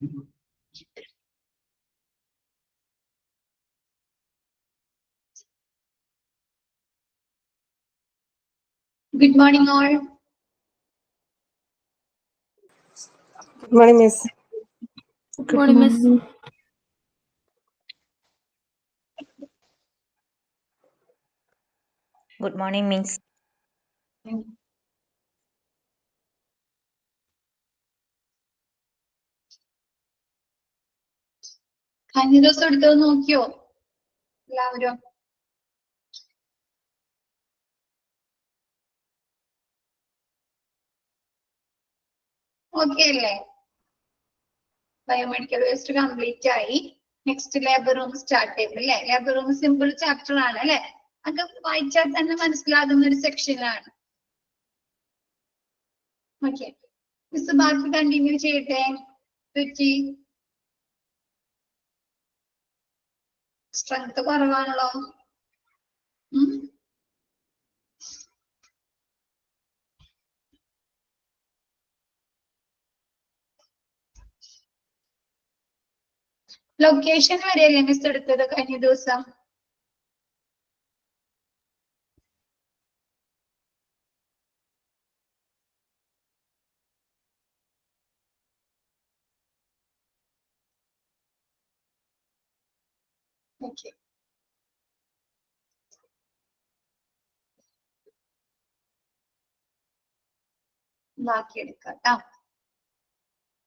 Good morning, all. Good morning, Miss. Good morning, Miss. Good morning, Miss. കഴിഞ്ഞ ദിവസം എടുത്തത് നോക്കിയോ എല്ലാവരും? ഓക്കെ അല്ലേ? ബയോമെഡിക്കൽ വേസ്റ്റ് കംപ്ലീറ്റ് ആയി. നെക്സ്റ്റ് ലേബർ റൂം സ്റ്റാർട്ട് ചെയ്യും അല്ലെ? ലേബർ റൂം സിമ്പിൾ ചാപ്റ്റർ ആണ് അല്ലെ? അത് വായിച്ചാൽ തന്നെ മനസ്സിലാകുന്ന ഒരു സെക്ഷനാണ്. ഓക്കെ, മിസ് ബാക്കി കണ്ടിന്യൂ ചെയ്യട്ടെ. സ്ട്രെങ്ത് കുറവാണല്ലോ. ലൊക്കേഷൻ വരെയല്ലേ മിസ് എടുത്തത് കഴിഞ്ഞ ദിവസം? ഓക്കെ, ബാക്കി എടുക്കാം കേട്ടോ.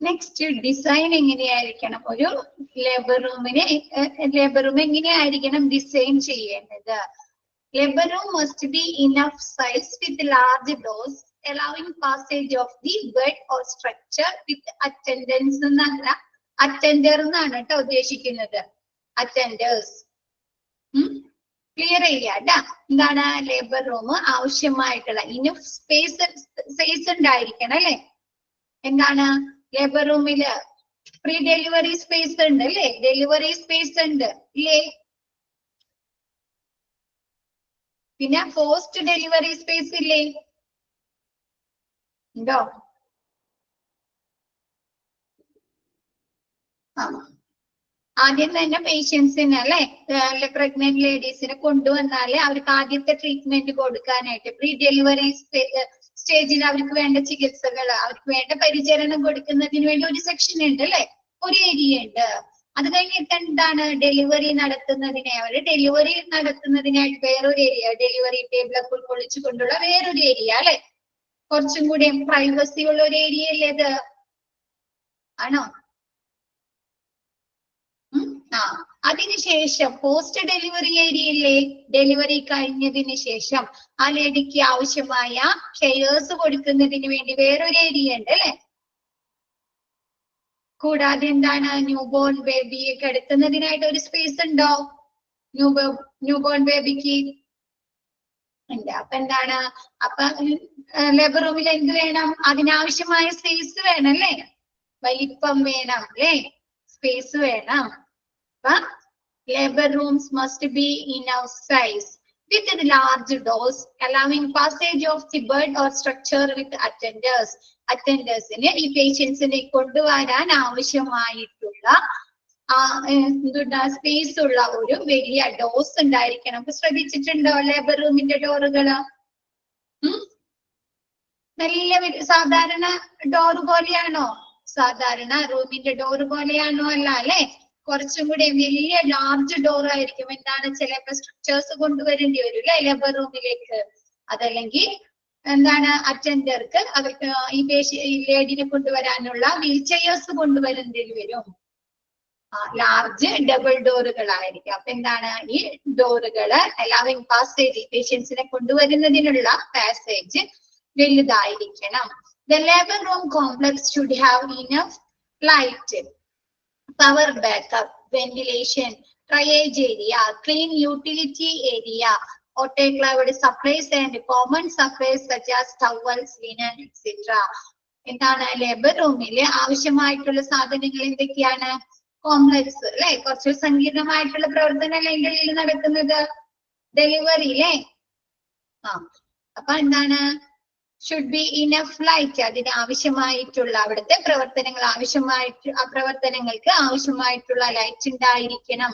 നെക്സ്റ്റ് ഡിസൈൻ എങ്ങനെയായിരിക്കണം? ഒരു ലേബർ റൂം എങ്ങനെയായിരിക്കണം ഡിസൈൻ ചെയ്യേണ്ടത്? Labour room must be enough size with large dose allowing passage of the bed or structure with attendants എന്നല്ല, അറ്റൻഡർ എന്നാണ് കേട്ടോ ഉദ്ദേശിക്കുന്നത്. അറ്റൻഡേഴ്സ് ക്ലിയർ ചെയ്യാട്ടാ. എന്താണ് ലേബർ റൂം ആവശ്യമായിട്ടുള്ള ഇനഫ് സ്പേസ് ഉണ്ടായിരിക്കണം അല്ലെ? എന്താണ് ലേബർ റൂമില് പ്രീ ഡെലിവറി സ്പേസ് ഉണ്ട് അല്ലെ? ഡെലിവറി സ്പേസ് ഉണ്ട് ഇല്ലേ? പിന്നെ പോസ്റ്റ് ഡെലിവറി സ്പേസ് ഇല്ലേ? ഉണ്ടോ? ആദ്യം തന്നെ പേഷ്യൻസിന് അല്ലെ, പ്രഗ്നന്റ് ലേഡീസിനെ കൊണ്ടുവന്നാല് അവർക്ക് ആദ്യത്തെ ട്രീറ്റ്മെന്റ് കൊടുക്കാനായിട്ട് പ്രീ ഡെലിവറി സ്റ്റേജിൽ അവർക്ക് വേണ്ട ചികിത്സകൾ, അവർക്ക് വേണ്ട പരിചരണം കൊടുക്കുന്നതിന് വേണ്ടി ഒരു സെക്ഷൻ ഉണ്ട് അല്ലെ, ഒരു ഏരിയ ഉണ്ട്. അത് കഴിഞ്ഞിട്ട് എന്താണ് ഡെലിവറി നടത്തുന്നതിനായിട്ട് വേറൊരു ഏരിയ, ഡെലിവറി ടേബിളൊക്കെ ഉൾക്കൊള്ളിച്ചുകൊണ്ടുള്ള വേറൊരു ഏരിയ അല്ലെ? കുറച്ചും കൂടി പ്രൈവസി ഉള്ള ഒരു ഏരിയ അല്ലേ അത്? ആണോ? അതിനുശേഷം പോസ്റ്റ് ഡെലിവറി ഏരിയയിലെ ഡെലിവറി കഴിഞ്ഞതിന് ശേഷം ആ ലേഡിക്ക് ആവശ്യമായ കെയേഴ്സ് കൊടുക്കുന്നതിന് വേണ്ടി വേറൊരു ഏരിയ ഉണ്ട് അല്ലെ? കൂടാതെ എന്താണ് ന്യൂബോൺ ബേബിയെ കിടത്തുന്നതിനായിട്ട് ഒരു സ്പേസ് ഉണ്ടോ? ന്യൂബോൺ ബേബിക്ക് ഉണ്ട്. അപ്പൊ എന്താണ്, അപ്പൊ ലേബർ റൂമിൽ എന്ത് വേണം? അതിനാവശ്യമായ സ്പേസ് വേണം അല്ലേ? വലിപ്പം വേണം അല്ലേ? സ്പേസ് വേണം. Labor rooms must be in our size with a large doors allowing passage of the bed or structure with attenders. Attendersനെ ഈ പേഷ്യൻസിനെ കൊണ്ടുവരാൻ ആവശ്യമായിട്ടുള്ള സ്പേസ് ഉള്ള ഒരു വലിയ ഡോസ് ഉണ്ടായിരിക്കണം. ശ്രദ്ധിച്ചിട്ടുണ്ടോ ലേബർ റൂമിന്റെ ഡോറുകള്? നല്ല സാധാരണ ഡോറ് പോലെയാണോ? സാധാരണ റൂമിന്റെ ഡോറ് പോലെയാണോ? അല്ല അല്ലെ? കുറച്ചും കൂടി വലിയ ലാർജ് ഡോർ ആയിരിക്കും. എന്താണ്, ചിലപ്പോ സ്ട്രക്ചേഴ്സ് കൊണ്ടുവരേണ്ടി വരും അല്ലെ ലേബർ റൂമിലേക്ക്. അതല്ലെങ്കിൽ എന്താണ്, അറ്റൻഡർക്ക് ഈ ലേഡിനെ കൊണ്ടുവരാനുള്ള വീൽ ചെയേഴ്സ് കൊണ്ടുവരേണ്ടി വരും. ലാർജ് ഡബിൾ ഡോറുകളായിരിക്കും. അപ്പൊ എന്താണ്, ഈ ഡോറുകള് അലൗവിങ് പാസേജ്, പേഷ്യൻസിനെ കൊണ്ടുവരുന്നതിനുള്ള പാസേജ് വലുതായിരിക്കണം. The labor room complex should have enough light, power backup, ventilation, triage area, clean utility area, autoclaved supplies and common supplies such as towels, linen, etc. എന്താണ്, labour റൂമില് ആവശ്യമായിട്ടുള്ള സാധനങ്ങൾ എന്തൊക്കെയാണ്? കോംപ്ലക്സ് അല്ലെ, കുറച്ച് സങ്കീർണമായിട്ടുള്ള പ്രവർത്തനങ്ങൾ അതിൻ്റെ ഉള്ളിൽ നടക്കുന്നത്. ഡെലിവറി അല്ലേ? അപ്പൊ എന്താണ്, ഷുഡ് ബി ഇനഫ് ലൈറ്റ്, അതിന് ആവശ്യമായിട്ടുള്ള അവിടുത്തെ പ്രവർത്തനങ്ങൾക്ക് ആവശ്യമായിട്ടുള്ള ലൈറ്റ് ഉണ്ടായിരിക്കണം.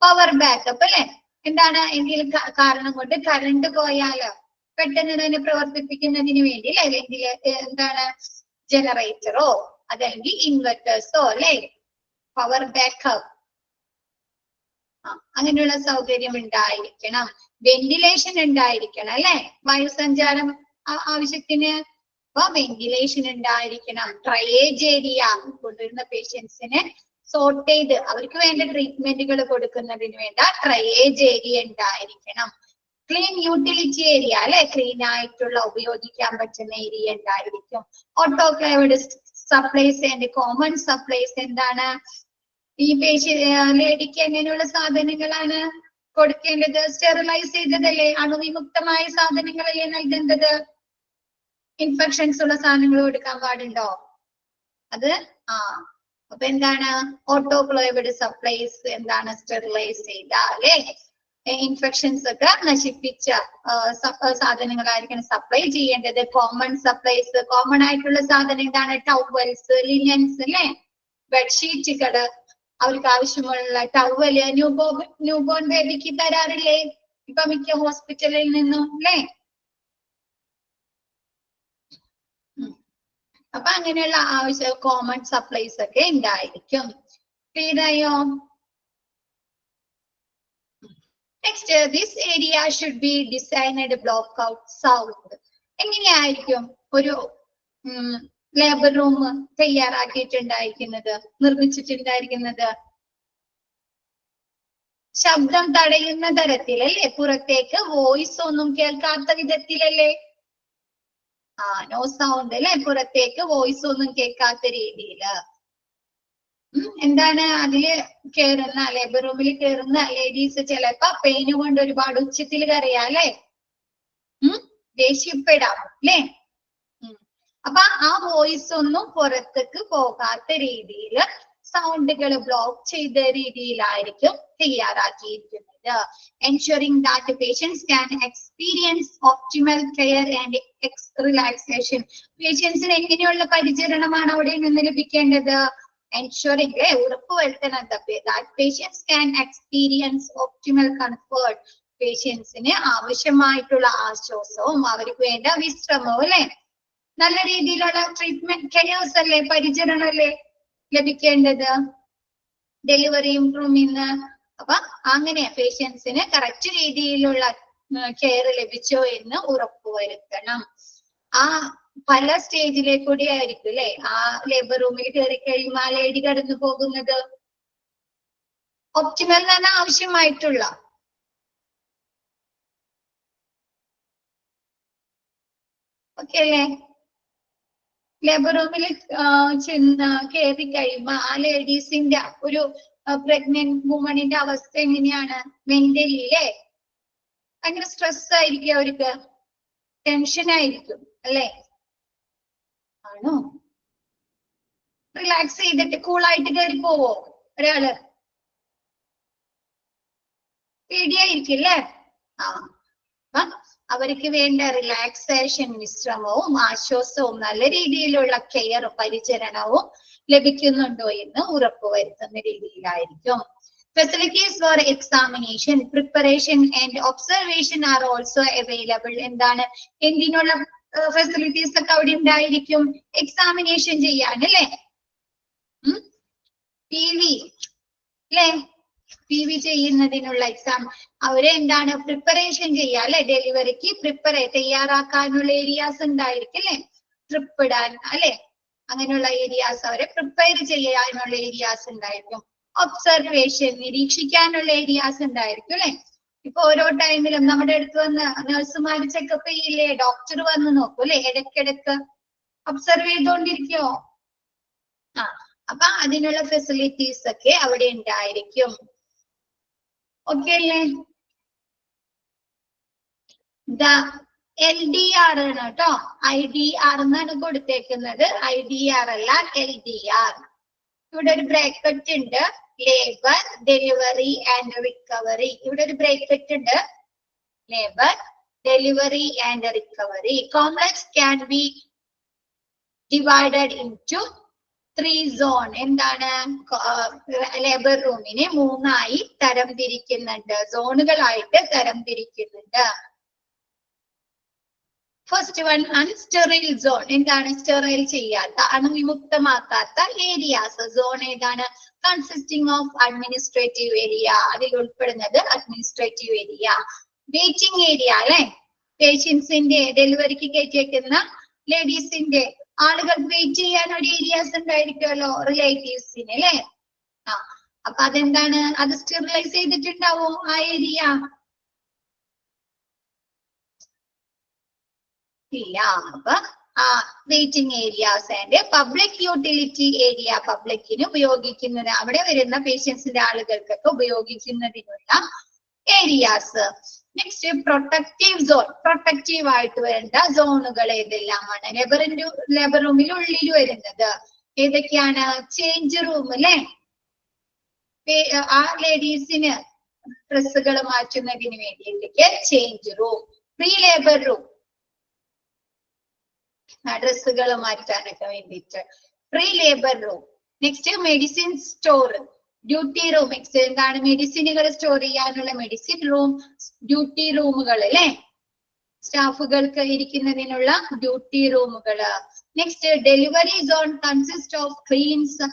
പവർ ബാക്കപ്പ് അല്ലെ, എന്താണ് എന്തെങ്കിലും കാരണം കൊണ്ട് കറണ്ട് പോയാല് പെട്ടെന്ന് തന്നെ പ്രവർത്തിപ്പിക്കുന്നതിന് വേണ്ടി അല്ലെങ്കിൽ എന്താണ് ജനറേറ്ററോ അതല്ലെങ്കിൽ ഇൻവെർട്ടേഴ്സോ അല്ലെ, പവർ ബാക്കപ്പ് അങ്ങനെയുള്ള സൗകര്യം ഉണ്ടായിരിക്കണം. വെന്റിലേഷൻ ഉണ്ടായിരിക്കണം അല്ലെ, വായുസഞ്ചാരം ആവശ്യത്തിന് വെന്റിലേഷൻ ഉണ്ടായിരിക്കണം. ട്രയേജ് ഏരിയ കൊണ്ടുവരുന്ന പേഷ്യൻസിന് സോർട്ട് ചെയ്ത് അവർക്ക് വേണ്ട ട്രീറ്റ്മെന്റുകൾ കൊടുക്കുന്നതിന് വേണ്ട ട്രയേജ് ഏരിയ ഉണ്ടായിരിക്കണം. ക്ലീൻ യൂട്ടിലിറ്റി ഏരിയ അല്ലെ, ക്ലീൻ ആയിട്ടുള്ള ഉപയോഗിക്കാൻ പറ്റുന്ന ഏരിയ ഉണ്ടായിരിക്കും. ഓട്ടോക്ലേവ്ഡ് സപ്ലൈസ് ആൻഡ് കോമൺ സപ്ലൈസ്, എന്താണ് ഈ ലേഡിക്ക് എങ്ങനെയുള്ള സാധനങ്ങളാണ് കൊടുക്കേണ്ടത്? സ്റ്റെറിലൈസ് ചെയ്തതല്ലേ, അണുവിമുക്തമായ സാധനങ്ങളല്ലേ നൽകേണ്ടത്? ഇൻഫെക്ഷൻസ് ഉള്ള സാധനങ്ങൾ കൊടുക്കാൻ പാടുണ്ടോ? അത് അപ്പൊ എന്താണ് ഓട്ടോക്ലേവ്ഡ് സപ്ലൈസ്, എന്താണ് സ്റ്റെറിലൈസ് ചെയ്ത അല്ലെ, ഇൻഫെക്ഷൻസ് ഒക്കെ നശിപ്പിച്ച സാധനങ്ങളായിരിക്കണം സപ്ലൈ ചെയ്യേണ്ടത്. കോമൺ സപ്ലൈസ്, കോമൺ ആയിട്ടുള്ള സാധനം എന്താണ്? ടവൽസ്, ലിനൻസ് അല്ലെ, ബെഡ്ഷീറ്റുകള്, അവർക്ക് ആവശ്യമുള്ള ടവല് ന്യൂബോൺ ബേബിക്ക് തരാറില്ലേ ഇപ്പൊ മിക്ക ഹോസ്പിറ്റലിൽ നിന്നും അല്ലേ? അപ്പൊ അങ്ങനെയുള്ള ആവശ്യ കോമൺ സപ്ലൈസ് ഒക്കെ ഉണ്ടായിരിക്കും. ക്ലിയറായോ? Next, this area should be designed block out sound. എങ്ങനെയായിരിക്കും ഒരു ലേബർ റൂം തയ്യാറാക്കിയിട്ടുണ്ടായിരിക്കുന്നത്, നിർമ്മിച്ചിട്ടുണ്ടായിരിക്കുന്നത്? ശബ്ദം തടയുന്ന തരത്തിലല്ലേ, പുറത്തേക്ക് വോയിസ് ഒന്നും കേൾക്കാത്ത വിധത്തിലല്ലേ? നോ സൗണ്ട് അല്ലെ, പുറത്തേക്ക് വോയിസ് ഒന്നും കേൾക്കാത്ത രീതിയില്. എന്താണ് അതില് കേറുന്ന ലേബർ റൂമിൽ കേറുന്ന ലേഡീസ് ചിലപ്പോ പെയിന് കൊണ്ട് ഒരുപാട് ഉച്ചത്തിൽ കരയാം അല്ലെ, ദേഷ്യപ്പെടാം അല്ലെ. അപ്പൊ ആ വോയിസ് ഒന്നും പുറത്തേക്ക് പോകാത്ത രീതിയിൽ സൗണ്ടുകൾ ബ്ലോക്ക് ചെയ്ത രീതിയിലായിരിക്കും തയ്യാറാക്കിയിരിക്കുന്നത്. ensuring that patients can experience optimal care and relaxation. പേഷ്യൻസിന് എങ്ങനെയുള്ള പരിചരണമാണ് അവിടെ നിന്ന് ലഭിക്കേണ്ടത്? ensuring ഉറപ്പുവരുത്തണം that patients can experience optimal comfort. പേഷ്യൻസിന് ആവശ്യമായിട്ടുള്ള ആശ്വാസവും അവർക്ക് വേണ്ട വിശ്രമവും അല്ലെ, നല്ല രീതിയിലുള്ള ട്രീറ്റ്മെന്റ് കെയർസ് അല്ലേ, പരിചരണം അല്ലേ ലഭിക്കേണ്ടത് ഡെലിവറിയും റൂമിൽ നിന്ന്. അപ്പൊ അങ്ങനെ പേഷ്യൻസിന് കറക്റ്റ് രീതിയിലുള്ള കെയർ ലഭിച്ചോ എന്ന് ഉറപ്പുവരുത്തണം. പല സ്റ്റേജിലേക്കൂടി ആയിരിക്കും അല്ലെ ആ ലേബർ റൂമിൽ കയറി കഴിയുമ്പോൾ ആ ലേഡി കടന്നു പോകുന്നത്. ഒപ്റ്റിമൽ എന്ന് പറഞ്ഞാൽ ആവശ്യമായിട്ടുള്ള, ഓക്കെ അല്ലേ? ലേബർ റൂമിൽ കയറി കഴിയുമ്പോ ആ ലേഡീസിന്റെ ഒരു പ്രഗ്നന്റ് വുമണിന്റെ അവസ്ഥ എങ്ങനെയാണ്? മെന്റലി അല്ലേ ഭയങ്കര സ്ട്രെസ് ആയിരിക്കും, അവർക്ക് ടെൻഷൻ ആയിരിക്കും അല്ലെ? ആണോ? റിലാക്സ് ചെയ്തിട്ട് കൂളായിട്ട് കയറി പോവോ ഒരാള്? പേടിയായിരിക്കും അല്ലേ? അവർക്ക് വേണ്ട റിലാക്സേഷൻ, വിശ്രമവും ആശ്വാസവും നല്ല രീതിയിലുള്ള കെയർ പരിചരണവും ലഭിക്കുന്നുണ്ടോ എന്ന് ഉറപ്പുവരുത്തുന്ന രീതിയിലായിരിക്കും. Facilities for examination, preparation and observation are also available. എന്താണ് എന്തിനുള്ള ഫെസിലിറ്റീസ് ഒക്കെ അവിടെ ഉണ്ടായിരിക്കും? എക്സാമിനേഷൻ ചെയ്യാൻ അല്ലേ, PV അല്ലേ, PV ചെയ്യുന്നതിനുള്ള എക്സാം അവരെ എന്താണ് പ്രിപ്പറേഷൻ ചെയ്യുക അല്ലെ, ഡെലിവറിക്ക് തയ്യാറാക്കാനുള്ള ഏരിയാസ് ഉണ്ടായിരിക്കും അല്ലെ, ട്രിപ്പ് ഇടാൻ അല്ലെ, അങ്ങനെയുള്ള ഏരിയാസ് അവരെ പ്രിപ്പയർ ചെയ്യാനുള്ള ഏരിയാസ് ഉണ്ടായിരിക്കും. ഒബ്സർവേഷൻ, നിരീക്ഷിക്കാനുള്ള ഏരിയാസ് ഉണ്ടായിരിക്കും അല്ലെ. ഇപ്പൊ ഓരോ ടൈമിലും നമ്മുടെ അടുത്ത് വന്ന് നഴ്സുമാര് ചെക്കപ്പ് ചെയ്യില്ലേ, ഡോക്ടർ വന്ന് നോക്കും അല്ലെ, ഇടയ്ക്കിടക്ക് ഒബ്സർവ് ചെയ്തോണ്ടിരിക്കോ? അപ്പൊ അതിനുള്ള ഫെസിലിറ്റീസ് ഒക്കെ അവിടെ ഉണ്ടായിരിക്കും. ഓക്കെ അല്ലേ? LDR ആണ് കേട്ടോ, IDR എന്നാണ് കൊടുത്തേക്കുന്നത്, IDR അല്ല LDR. ഇവിടെ ഒരു ബ്രാക്കറ്റ് ഉണ്ട്, ലേബർ, ഡെലിവറി ആൻഡ് റിക്കവറി. ഇവിടെ ഒരു ബ്രാക്കറ്റ് ഉണ്ട്, labour, delivery and recovery. Complex can be divided into 3 zone. എന്താണ് ലേബർ റൂമിനെ 3ആയി തരംതിരിക്കുന്നുണ്ട്, സോണുകളായിട്ട് തരംതിരിക്കുന്നുണ്ട്. First one unsterile zone. എന്താണ് സ്റ്റെറൈൽ ചെയ്യാത്ത, അണുവിമുക്തമാക്കാത്ത ഏരിയാസ്. സോൺ ഏതാണ്? Consisting of administrative area. അതിൽ ഉൾപ്പെടുന്നത് അഡ്മിനിസ്ട്രേറ്റീവ് ഏരിയ. വെയിറ്റിംഗ് ഏരിയ അല്ലെ, പേഷ്യൻസിന്റെ ഡെലിവറിക്ക് കയറ്റിയേക്കുന്ന ലേഡീസിന്റെ ആളുകൾക്ക് വെയിറ്റ് ചെയ്യാൻ ഒരു ഏരിയാസ് ഉണ്ടായിരിക്കുമല്ലോ റിലേറ്റീവ്സിന് അല്ലെ. അപ്പൊ അതെന്താണ്? അത് സ്റ്റെറിലൈസ് ചെയ്തിട്ടുണ്ടാവോ ആ ഏരിയ? ഇല്ല. അപ്പൊ waiting areas and public utility area. പബ്ലിക്കിന് ഉപയോഗിക്കുന്നത്, അവിടെ വരുന്ന പേഷ്യൻസിന്റെ ആളുകൾക്കൊക്കെ ഉപയോഗിക്കുന്നതിനുള്ള areas. Next protective zone. Protective ആയിട്ട് വേണ്ട സോണുകൾ ഏതെല്ലാമാണ്? ലേബർ റൂമിൽ ഉള്ളിൽ വരുന്നത് ഏതൊക്കെയാണ്? ചേഞ്ച് റൂം അല്ലെ, ആ ലേഡീസിന് ഡ്രസ്സുകൾ മാറ്റുന്നതിന് വേണ്ടിയിട്ട് change room. Pre labour room, ഡ്രസ്സുകൾ മാറ്റാനൊക്കെ വേണ്ടിയിട്ട് pre labour room. Next medicine store, duty room. Next എന്താണ്? മെഡിസിനുകൾ സ്റ്റോർ ചെയ്യാനുള്ള മെഡിസിൻ റൂം, ഡ്യൂട്ടി റൂമുകൾ അല്ലെ, സ്റ്റാഫുകൾക്ക് ഇരിക്കുന്നതിനുള്ള ഡ്യൂട്ടി റൂമുകൾ. Next delivery zone consist of cleanse.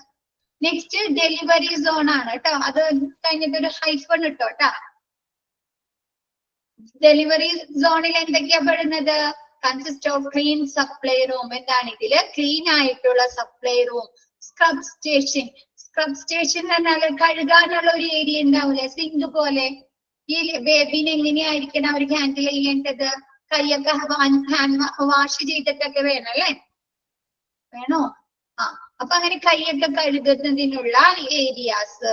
Next delivery zone ആണ് കേട്ടോ, അത് കഴിഞ്ഞിട്ട് ഒരു ഹൈഫൺ ഇട്ടോ കേട്ടോ. ഡെലിവറി സോണിൽ എന്തൊക്കെയാ പെടുന്നത്? Consist of clean supply room. എന്താണ് ഇതില്? ക്ലീൻ ആയിട്ടുള്ള supply room. Scrub station. Scrub station എന്നാൽ കഴുകാനുള്ള ഒരു ഏരിയ ഉണ്ടാവില്ലേ, സിങ്ക് പോലെ. ഈ ബേബിനെ എങ്ങനെയായിരിക്കണം അവർക്ക് ഹാൻഡിൽ ചെയ്യേണ്ടത്? കൈയൊക്കെ ഹാൻഡ് വാഷ് ചെയ്തിട്ടൊക്കെ വേണം അല്ലെ, വേണോ? അപ്പൊ അങ്ങനെ കൈയൊക്കെ കഴുകുന്നതിനുള്ള ഏരിയാസ്.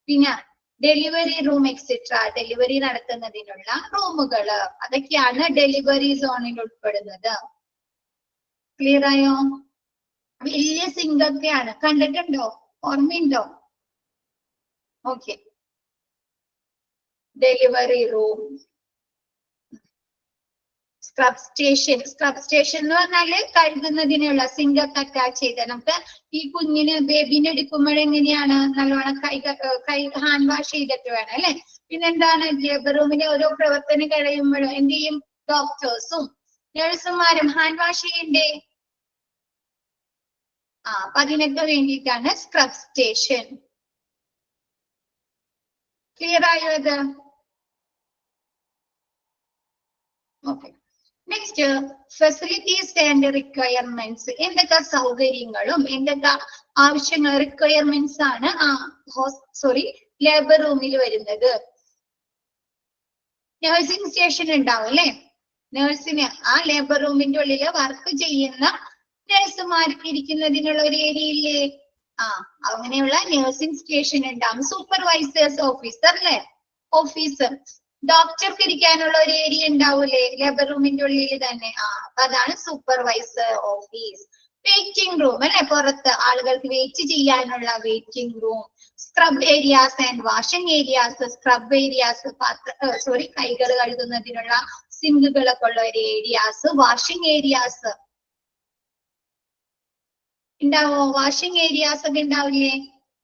പിന്നെ ഡെലിവറി റൂം എക്സെട്ര, ഡെലിവറി നടത്തുന്നതിനുള്ള റൂമുകള്. അതൊക്കെയാണ് ഡെലിവറി സോണിൽ ഉൾപ്പെടുന്നത്. ക്ലിയർ ആയോ? വലിയ സിങ്ക് ഒക്കെയാണ്, കണ്ടിട്ടുണ്ടോ? ഓർമ്മയുണ്ടോ? Okay. Delivery room, scrub station. Scrub station എന്ന് പറഞ്ഞാല് കഴുകുന്നതിനുള്ള സിങ്ക് ഒക്കെ അറ്റാച്ച് ചെയ്ത് നമുക്ക് ഈ കുഞ്ഞിന് ബേബിനെ എടുക്കുമ്പോഴെങ്ങനെയാണ് നല്ലോണം കൈ ഹാൻഡ് വാഷ് ചെയ്തിട്ട് വേണം അല്ലെ. പിന്നെന്താണ്? ലേബർ റൂമിലെ ഓരോ പ്രവർത്തനം കഴിയുമ്പോഴും എന്ത് ചെയ്യും? ഡോക്ടേഴ്സും നഴ്സുമാരും ഹാൻഡ് വാഷ് ചെയ്യണ്ടേ? അപ്പൊ അതിനൊക്കെ വേണ്ടിയിട്ടാണ് സ്ക്രബ് സ്റ്റേഷൻ. ക്ലിയർ ആയോ ഇത്? Okay. Next facilities and requirements. എന്തൊക്കെ സൗകര്യങ്ങളും എന്തൊക്കെ ആവശ്യങ്ങൾ, റിക്വയർമെന്റ്സ് ആണ് ലേബർ റൂമിൽ വരുന്നത്? നഴ്സിംഗ് സ്റ്റേഷൻ ഉണ്ടാവും അല്ലെ, നഴ്സിന് ആ ലേബർ റൂമിന്റെ ഉള്ളിൽ വർക്ക് ചെയ്യുന്ന നഴ്സുമാർക്ക് ഇരിക്കുന്നതിനുള്ള ഒരു ഏരിയ ഇല്ലേ? അങ്ങനെയുള്ള നഴ്സിംഗ് സ്റ്റേഷൻ ഉണ്ടാവും. സൂപ്പർവൈസേഴ്സ് ഓഫീസർ അല്ലെ, ഓഫീസർ. ഡോക്ടർക്ക് ഇരിക്കാനുള്ള ഒരു ഏരിയ ഉണ്ടാവൂലേ ലേബർ റൂമിന്റെ ഉള്ളിൽ തന്നെ? അപ്പൊ അതാണ് സൂപ്പർവൈസർ ഓഫീസ്. വെയിറ്റിംഗ് റൂം അല്ലെ, പുറത്ത് ആളുകൾക്ക് വെയിറ്റ് ചെയ്യാനുള്ള waiting room. Scrub areas and washing areas. Scrub areas കൈകൾ കഴുകുന്നതിനുള്ള സിങ്കുകളൊക്കെ ഉള്ള ഒരു ഏരിയാസ്. വാഷിംഗ് ഏരിയാസ് ഉണ്ടാവോ? വാഷിംഗ് ഏരിയാസ് ഒക്കെ ഉണ്ടാവില്ലേ?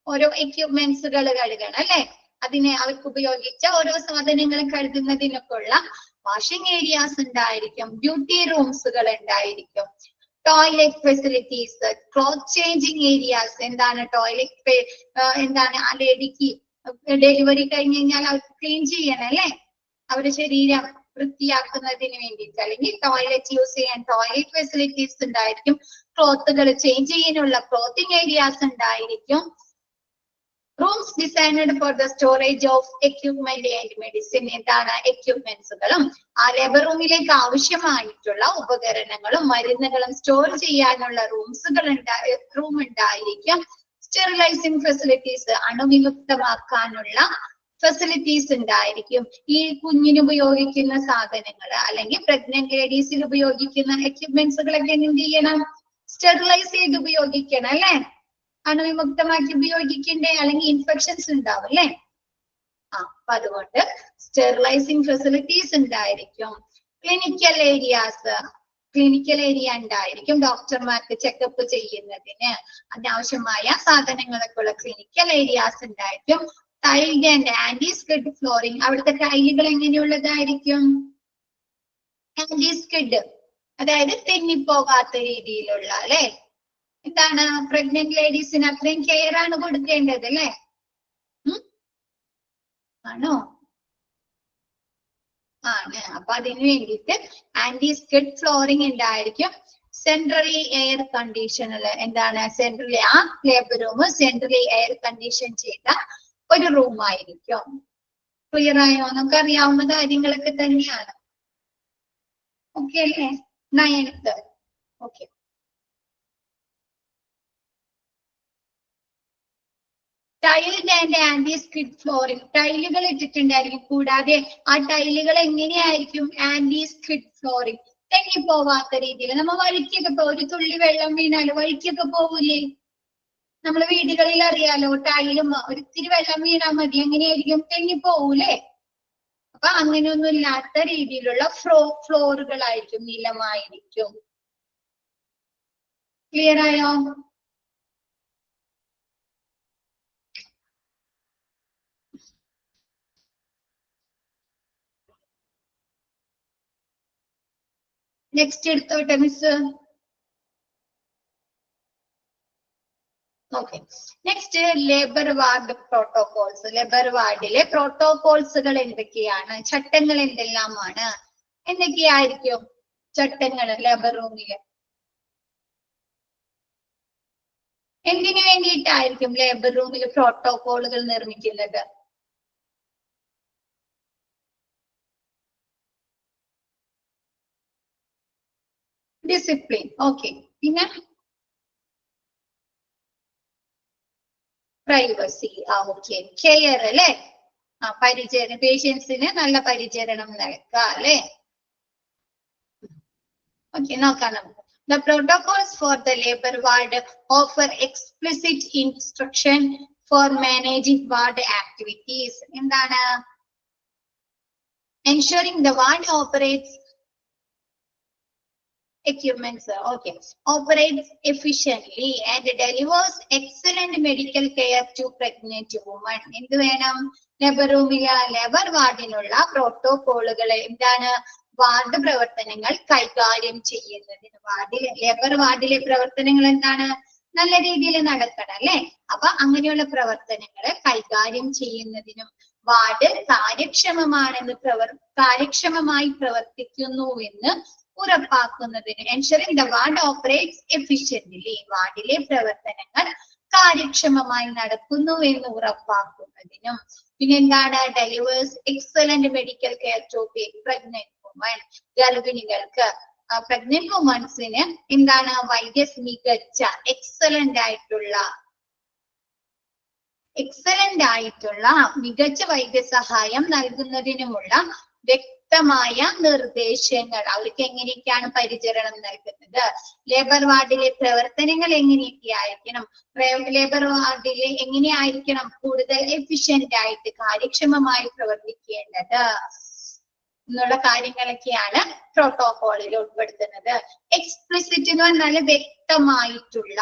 ഓരോ എക്യുപ്മെന്റ്സുകൾ കഴുകണം അല്ലെ, അതിനെ അവർക്ക് ഉപയോഗിച്ച ഓരോ സാധനങ്ങൾ കഴുകുന്നതിനൊക്കെ ഉള്ള വാഷിംഗ് ഏരിയാസ് ഉണ്ടായിരിക്കും. ഡ്യൂട്ടി റൂംസുകൾ ഉണ്ടായിരിക്കും. Toilet facilities, cloth changing areas. എന്താണ് ടോയ്ലറ്റ്? എന്താണ് ആ ലേഡിക്ക് ഡെലിവറി കഴിഞ്ഞ് കഴിഞ്ഞാൽ അവർക്ക് ക്ലീൻ ചെയ്യണം അല്ലെ, അവരുടെ ശരീരം വൃത്തിയാക്കുന്നതിന് വേണ്ടിയിട്ട്. അല്ലെങ്കിൽ ടോയ്ലറ്റ് യൂസ് ചെയ്യാൻ ടോയ്ലറ്റ് ഫെസിലിറ്റീസ് ഉണ്ടായിരിക്കും. ക്ലോത്തുകൾ ചേഞ്ച് ചെയ്യാനുള്ള ക്ലോത്തിങ് ഏരിയാസ് ഉണ്ടായിരിക്കും. Rooms designed for the storage of equipment and medicine. എന്താണ്? എക്യുപ്മെന്റ്സുകളും ആ ലേബർ റൂമിലേക്ക് ആവശ്യമായിട്ടുള്ള ഉപകരണങ്ങളും മരുന്നുകളും സ്റ്റോർ ചെയ്യാനുള്ള റൂം ഉണ്ടായിരിക്കും. സ്റ്റെറിലൈസിംഗ് ഫെസിലിറ്റീസ്, അണുവിമുക്തമാക്കാനുള്ള ഫെസിലിറ്റീസ് ഉണ്ടായിരിക്കും. ഈ കുഞ്ഞിന് ഉപയോഗിക്കുന്ന സാധനങ്ങൾ അല്ലെങ്കിൽ പ്രഗ്നന്റ് ലേഡീസിൽ ഉപയോഗിക്കുന്ന എക്യുപ്മെന്റ്സുകളൊക്കെ എന്ത് ചെയ്യണം? സ്റ്റെറിലൈസ് ചെയ്ത് ഉപയോഗിക്കണം അല്ലെ, അണുവിമുക്തമാക്കി ഉപയോഗിക്കണ്ടേ, അല്ലെങ്കിൽ ഇൻഫെക്ഷൻസ് ഉണ്ടാവും അല്ലെ. അപ്പൊ അതുകൊണ്ട് സ്റ്റെറിലൈസിംഗ് ഫെസിലിറ്റീസ് ഉണ്ടായിരിക്കും. ക്ലിനിക്കൽ ഏരിയാസ്, ക്ലിനിക്കൽ ഏരിയ ഉണ്ടായിരിക്കും ഡോക്ടർമാർക്ക് ചെക്കപ്പ് ചെയ്യുന്നതിന് അനാവശ്യമായ സാധനങ്ങളൊക്കെ ഉള്ള ക്ലിനിക്കൽ ഏരിയാസ് ഉണ്ടായിരിക്കും. Tiled and anti skid flooring, അവിടുത്തെ ടൈലുകൾ എങ്ങനെയുള്ളതായിരിക്കും? ആന്റി സ്കിഡ്, അതായത് തെന്നിപ്പോകാത്ത രീതിയിലുള്ള അല്ലെ. എന്താണ് പ്രഗ്നന്റ് ലേഡീസിന് അത്രയും കെയർ ആണ് കൊടുക്കേണ്ടത് അല്ലെ? ആണോ? ആണ്. അപ്പൊ അതിനു വേണ്ടിയിട്ട് ആന്റി സ്കിഡ് ഫ്ലോറിംഗ് ഉണ്ടായിരിക്കും. സെൻട്രലി എയർ കണ്ടീഷനിൽ എന്താണ് സെൻട്രലി ആ labour room centrally air condition ചെയ്ത ഒരു റൂം ആയിരിക്കും. ക്ലിയർ ആയോ? നമുക്ക് അറിയാവുന്ന കാര്യങ്ങളൊക്കെ തന്നെയാണ്. ഓക്കെ അല്ലേ? 9th. Okay. Tiled and anti skid flooring, ടൈലുകൾ ഇട്ടിട്ടുണ്ടായിരിക്കും. കൂടാതെ ആ ടൈലുകൾ എങ്ങനെയായിരിക്കും? ആന്റി സ്കിഡ് ഫ്ലോറിംഗ്, തെന്നിപ്പോവാത്ത രീതിയിൽ. നമ്മൾ വഴിക്കൊക്കെ ഒരു തുള്ളി വെള്ളം വീണാലും വഴിക്കൊക്കെ പോകൂലേ? നമ്മള് വീടുകളിൽ അറിയാലോ, ടൈലും ഒരിത്തിരി വെള്ളം വീണാൽ മതി, എങ്ങനെയായിരിക്കും? തെന്നിപ്പോവൂലേ? അപ്പൊ അങ്ങനെയൊന്നും ഇല്ലാത്ത രീതിയിലുള്ള ഫ്ലോറുകളായിരിക്കും, നിലമായിരിക്കും. ക്ലിയർ ആയോ? നെക്സ്റ്റ് എടുത്തോട്ടെ miss. Okay. Next labour ward protocols. Labour വാർഡിലെ പ്രോട്ടോകോൾസുകൾ എന്തൊക്കെയാണ്? ചട്ടങ്ങൾ എന്തെല്ലാമാണ്? എന്തൊക്കെയായിരിക്കും ചട്ടങ്ങൾ ലേബർ റൂമില്? എന്തിനു വേണ്ടിയിട്ടായിരിക്കും ലേബർ റൂമിൽ പ്രോട്ടോകോളുകൾ നിർമ്മിക്കുന്നത്? ഡിസിപ്ലിൻ. ഓക്കെ. പിന്നെ പ്രൈവസി. ഓക്കെ. കെയർ അല്ലെ? പരിചരണം, പേഷ്യൻസിന് നല്ല പരിചരണം നൽകുക അല്ലെ? ഓക്കെ, നോക്കാം നമുക്ക്. The protocols for the labor ward offer explicit instruction for managing ward activities. എന്താണ്? Ensuring the ward operates equipments, okay, operates efficiently and delivers excellent medical care to pregnant women. എന്ത് വേണം? ലേബർ റൂമിലെ labour വാർഡിനുള്ള പ്രോട്ടോകോളുകൾ എന്താണ്? Ward പ്രവർത്തനങ്ങൾ കൈകാര്യം ചെയ്യുന്നതിന്. Labour വാർഡിലെ പ്രവർത്തനങ്ങൾ എന്താണ്? നല്ല രീതിയിൽ നടക്കണം അല്ലെ? അപ്പൊ അങ്ങനെയുള്ള പ്രവർത്തനങ്ങളെ കൈകാര്യം ചെയ്യുന്നതിനും വാർഡ് കാര്യക്ഷമമായി പ്രവർത്തിക്കുന്നുവെന്ന് ഉറപ്പാക്കുന്നതിന്. ensuring the ward operates efficiently, വാർഡിലെ പ്രവർത്തനങ്ങൾ കാര്യക്ഷമമായി നടക്കുന്നു എന്ന് ഉറപ്പാക്കുന്നതിനും. പിന്നെന്താണ്? delivers excellent medical care to pregnant women, ഗർഭിണികൾക്ക് pregnant womenസിന് എന്താണ്? മികച്ച എക്സലന്റ് ആയിട്ടുള്ള മികച്ച വൈദ്യസഹായം നൽകുന്നതിനുമുള്ള വ്യക്തമായ നിർദ്ദേശങ്ങൾ. അവർക്ക് എങ്ങനെയൊക്കെയാണ് പരിചരണം നൽകുന്നത്? ലേബർ വാർഡിലെ പ്രവർത്തനങ്ങൾ എങ്ങനെയൊക്കെ ആയിരിക്കണം? ലേബർ വാർഡിലെ എങ്ങനെയായിരിക്കണം കൂടുതൽ എഫിഷ്യന്റ് ആയിട്ട് കാര്യക്ഷമമായി പ്രവർത്തിക്കേണ്ടത് എന്നുള്ള കാര്യങ്ങളൊക്കെയാണ് പ്രോട്ടോകോളിൽ ഉൾപ്പെടുത്തുന്നത്. എക്സ്പ്ലിസിറ്റ് എന്ന് പറഞ്ഞാൽ വ്യക്തമായിട്ടുള്ള.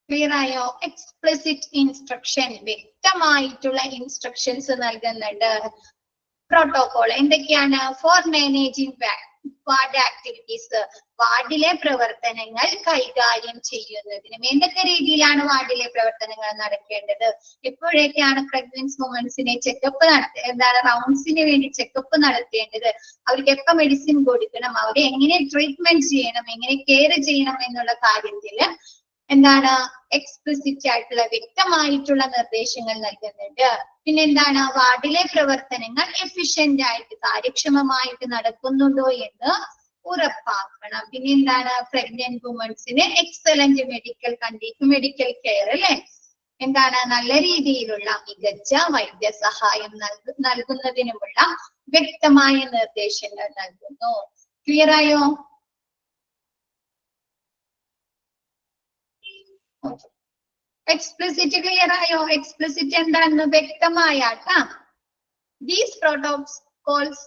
ക്ലിയർ ആയോ? എക്സ്പ്ലിസിറ്റ് ഇൻസ്ട്രക്ഷൻ, വ്യക്തമായിട്ടുള്ള ഇൻസ്ട്രക്ഷൻസ് നൽകുന്നുണ്ട്. പ്രോട്ടോകോൾ എന്തൊക്കെയാണ്? ഫോർ മാനേജിംഗ് വാർഡ് ആക്ടിവിറ്റീസ്, വാർഡിലെ പ്രവർത്തനങ്ങൾ കൈകാര്യം ചെയ്യുന്നതിനും. എന്തൊക്കെ രീതിയിലാണ് വാർഡിലെ പ്രവർത്തനങ്ങൾ നടക്കേണ്ടത്? എപ്പോഴൊക്കെയാണ് പ്രഗ്നൻസി വുമൻസിനെ ചെക്കപ്പ് എന്താണ് റൗണ്ട്സിന് വേണ്ടി ചെക്കപ്പ് നടത്തേണ്ടത്? അവർക്ക് എപ്പോ മെഡിസിൻ കൊടുക്കണം? അവരെ എങ്ങനെ ട്രീറ്റ്മെന്റ് ചെയ്യണം? എങ്ങനെ കെയർ ചെയ്യണം എന്നുള്ള കാര്യത്തില് എന്താണ്? എക്സ്പ്ലിസിറ്റ് ആയിട്ടുള്ള വ്യക്തമായിട്ടുള്ള നിർദ്ദേശങ്ങൾ നൽകുന്നുണ്ട്. പിന്നെന്താണ്? വാർഡിലെ പ്രവർത്തനങ്ങൾ എഫിഷ്യന്റ് ആയിട്ട് കാര്യക്ഷമമായിട്ട് നടക്കുന്നുണ്ടോ എന്ന് ഉറപ്പാക്കണം. പിന്നെന്താണ്? പ്രഗ്നന്റ് വുമൻസിന് എക്സലന്റ് മെഡിക്കൽ കെയർ അല്ലെ? എന്താണ്? നല്ല രീതിയിലുള്ള മികച്ച വൈദ്യസഹായം നൽകുന്നതിനുമുള്ള വ്യക്തമായ നിർദ്ദേശങ്ങൾ നൽകുന്നു. ക്ലിയർ ആയോ? എക്സ്പ്ലിസിറ്റ് ക്ലിയർ ആയോ? എക്സ്പ്ലിസിറ്റ് എന്താണെന്ന് വ്യക്തമായ These protocols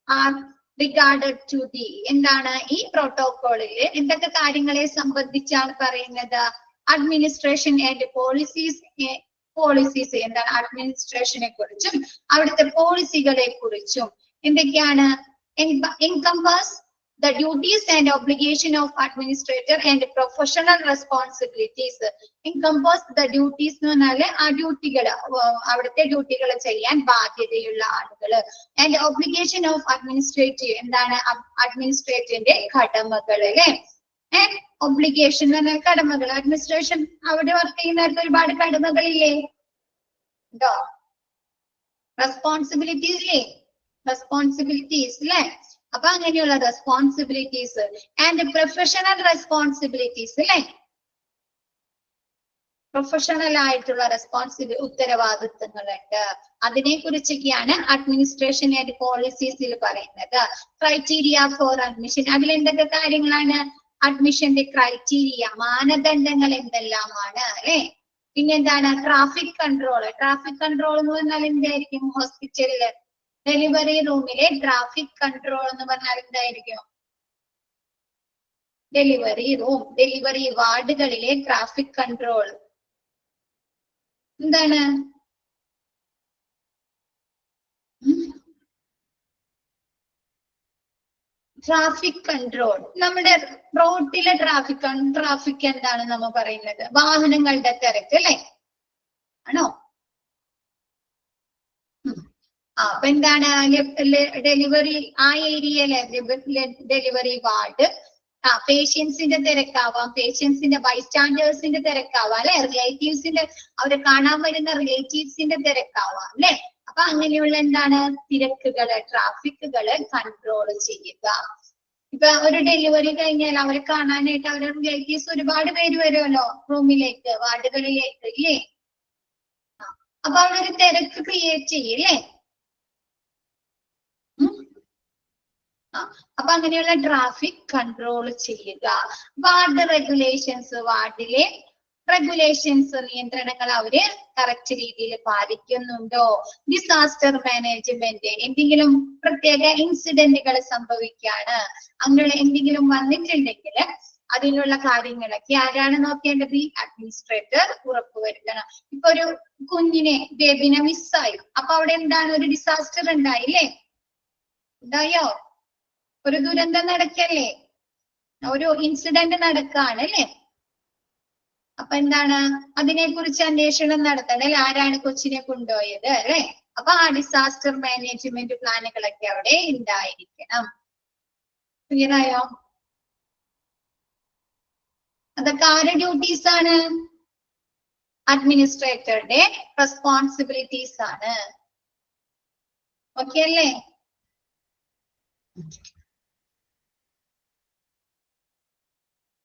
are regarded to the എന്താണ് ഈ പ്രോട്ടോകോളിൽ എന്തൊക്കെ കാര്യങ്ങളെ സംബന്ധിച്ചാണ് പറയുന്നത്? അഡ്മിനിസ്ട്രേഷൻ ആൻഡ് പോളിസീസ് എന്താണ് അഡ്മിനിസ്ട്രേഷനെ കുറിച്ചും അവിടുത്തെ പോളിസികളെ കുറിച്ചും എന്തൊക്കെയാണ്? encompass the duties and obligation of administrator and professional responsibilities. encompass the duties എന്ന് പറഞ്ഞാല് ആ ഡ്യൂട്ടികൾ അവിടുത്തെ ഡ്യൂട്ടികൾ ചെയ്യാൻ ബാധ്യതയുള്ള ആളുകള്. and obligation of administrative എന്താണ്? അഡ്മിനിസ്ട്രേറ്ററിന്റെ കടമകൾ അല്ലെ. ഒബ്ലിഗേഷൻ എന്ന് പറഞ്ഞാൽ കടമകൾ. അഡ്മിനിസ്ട്രേഷൻ അവിടെ വർക്ക് ചെയ്യുന്നവർക്ക് ഒരുപാട് കടമകളില്ലേ? ഉണ്ടോ? റെസ്പോൺസിബിലിറ്റീസ് ഇല്ലേ? റെസ്പോൺസിബിലിറ്റീസ് അല്ലെ. അപ്പൊ അങ്ങനെയുള്ള റെസ്പോൺസിബിലിറ്റീസ് ആൻഡ് പ്രൊഫഷണൽ റെസ്പോൺസിബിലിറ്റീസ് അല്ലെ. പ്രൊഫഷണൽ ആയിട്ടുള്ള ഉത്തരവാദിത്തങ്ങളുണ്ട്. അതിനെ കുറിച്ചൊക്കെയാണ് അഡ്മിനിസ്ട്രേഷൻ ആൻഡ് പോളിസീസിൽ പറയുന്നത്. ക്രൈറ്റീരിയ ഫോർ അഡ്മിഷൻ, അതിൽ എന്തൊക്കെ കാര്യങ്ങളാണ്? അഡ്മിഷന്റെ ക്രൈറ്റീരിയ, മാനദണ്ഡങ്ങൾ എന്തെല്ലാമാണ് അല്ലെ. പിന്നെന്താണ്? Traffic control. ട്രാഫിക് കൺട്രോൾ എന്ന് പറഞ്ഞാൽ എന്തായിരിക്കും? ഹോസ്പിറ്റലില് ഡെലിവറി റൂമിലെ ട്രാഫിക് കൺട്രോൾ എന്ന് പറഞ്ഞാൽ എന്തായിരിക്കും? ഡെലിവറി റൂം, ഡെലിവറി വാർഡുകളിലെ ട്രാഫിക് കൺട്രോൾ എന്താണ്? ട്രാഫിക് കൺട്രോൾ നമ്മുടെ റോഡിലെ ട്രാഫിക് എന്താണ് നമ്മൾ പറയുന്നത്? വാഹനങ്ങളുടെ തിരക്ക് അല്ലെ ആണോ? അപ്പൊ എന്താണ്? ഡെലിവറി ആ ഏരിയയിലെ ഡെലിവറി വാർഡ് പേഷ്യൻസിന്റെ തിരക്കാവാം, പേഷ്യൻസിന്റെ ബൈസ്റ്റാൻഡേഴ്സിന്റെ തിരക്കാവാം അല്ലെ, റിലേറ്റീവ്സിന്റെ അവരെ കാണാൻ വരുന്ന റിലേറ്റീവ്സിന്റെ തിരക്കാവാം അല്ലെ. അപ്പൊ അങ്ങനെയുള്ള എന്താണ്? തിരക്കുകള്, ട്രാഫിക്കുകള് കൺട്രോൾ ചെയ്യുക. ഇപ്പൊ ഒരു ഡെലിവറി കഴിഞ്ഞാൽ അവരെ കാണാനായിട്ട് അവരുടെ റിലേറ്റീവ്സ് ഒരുപാട് പേര് വരുമല്ലോ റൂമിലേക്ക്, വാർഡുകളിലേക്ക് ഇല്ലേ. അപ്പൊ അവിടെ ഒരു തിരക്ക് ക്രിയേറ്റ് ചെയ്യില്ലേ. അപ്പൊ അങ്ങനെയുള്ള ട്രാഫിക് കൺട്രോൾ ചെയ്യുക. വാർഡ് റെഗുലേഷൻസ്, വാർഡിലെ റെഗുലേഷൻസ്, നിയന്ത്രണങ്ങൾ അവര് കറക്റ്റ് രീതിയിൽ പാലിക്കുന്നുണ്ടോ? ഡിസാസ്റ്റർ മാനേജ്മെന്റ്, എന്തെങ്കിലും പ്രത്യേക ഇൻസിഡന്റുകൾ സംഭവിക്കാണ്, അങ്ങനെ എന്തെങ്കിലും വന്നിട്ടുണ്ടെങ്കിൽ അതിനുള്ള കാര്യങ്ങളൊക്കെ ആരാണ് നോക്കേണ്ടത്? അഡ്മിനിസ്ട്രേറ്റർ ഉറപ്പുവരുത്തണം. ഇപ്പൊ ഒരു കുഞ്ഞിനെ, ബേബിനെ മിസ്സായി, അപ്പൊ അവിടെ എന്താണ്? ഒരു ഡിസാസ്റ്റർ ഉണ്ടായില്ലേ? ഉണ്ടായോ? ഒരു ദുരന്തം നടക്കല്ലേ, ഒരു ഇൻസിഡന്റ് നടക്കാണ് അല്ലെ. അപ്പൊ എന്താണ്? അതിനെ കുറിച്ച് അന്വേഷണം നടത്തണം അല്ലെ. ആരാണ് കൊച്ചിനെ കൊണ്ടുപോയത് അല്ലെ. അപ്പൊ ആ ഡിസാസ്റ്റർ മാനേജ്മെന്റ് പ്ലാനുകളൊക്കെ അവിടെ ഉണ്ടായിരിക്കണം. ക്ലിയർ ആയോ? അതൊക്കെ ആരുടെ ഡ്യൂട്ടീസ് ആണ്? അഡ്മിനിസ്ട്രേറ്ററുടെ റെസ്പോൺസിബിലിറ്റീസ് ആണ്. ഓക്കെ അല്ലേ?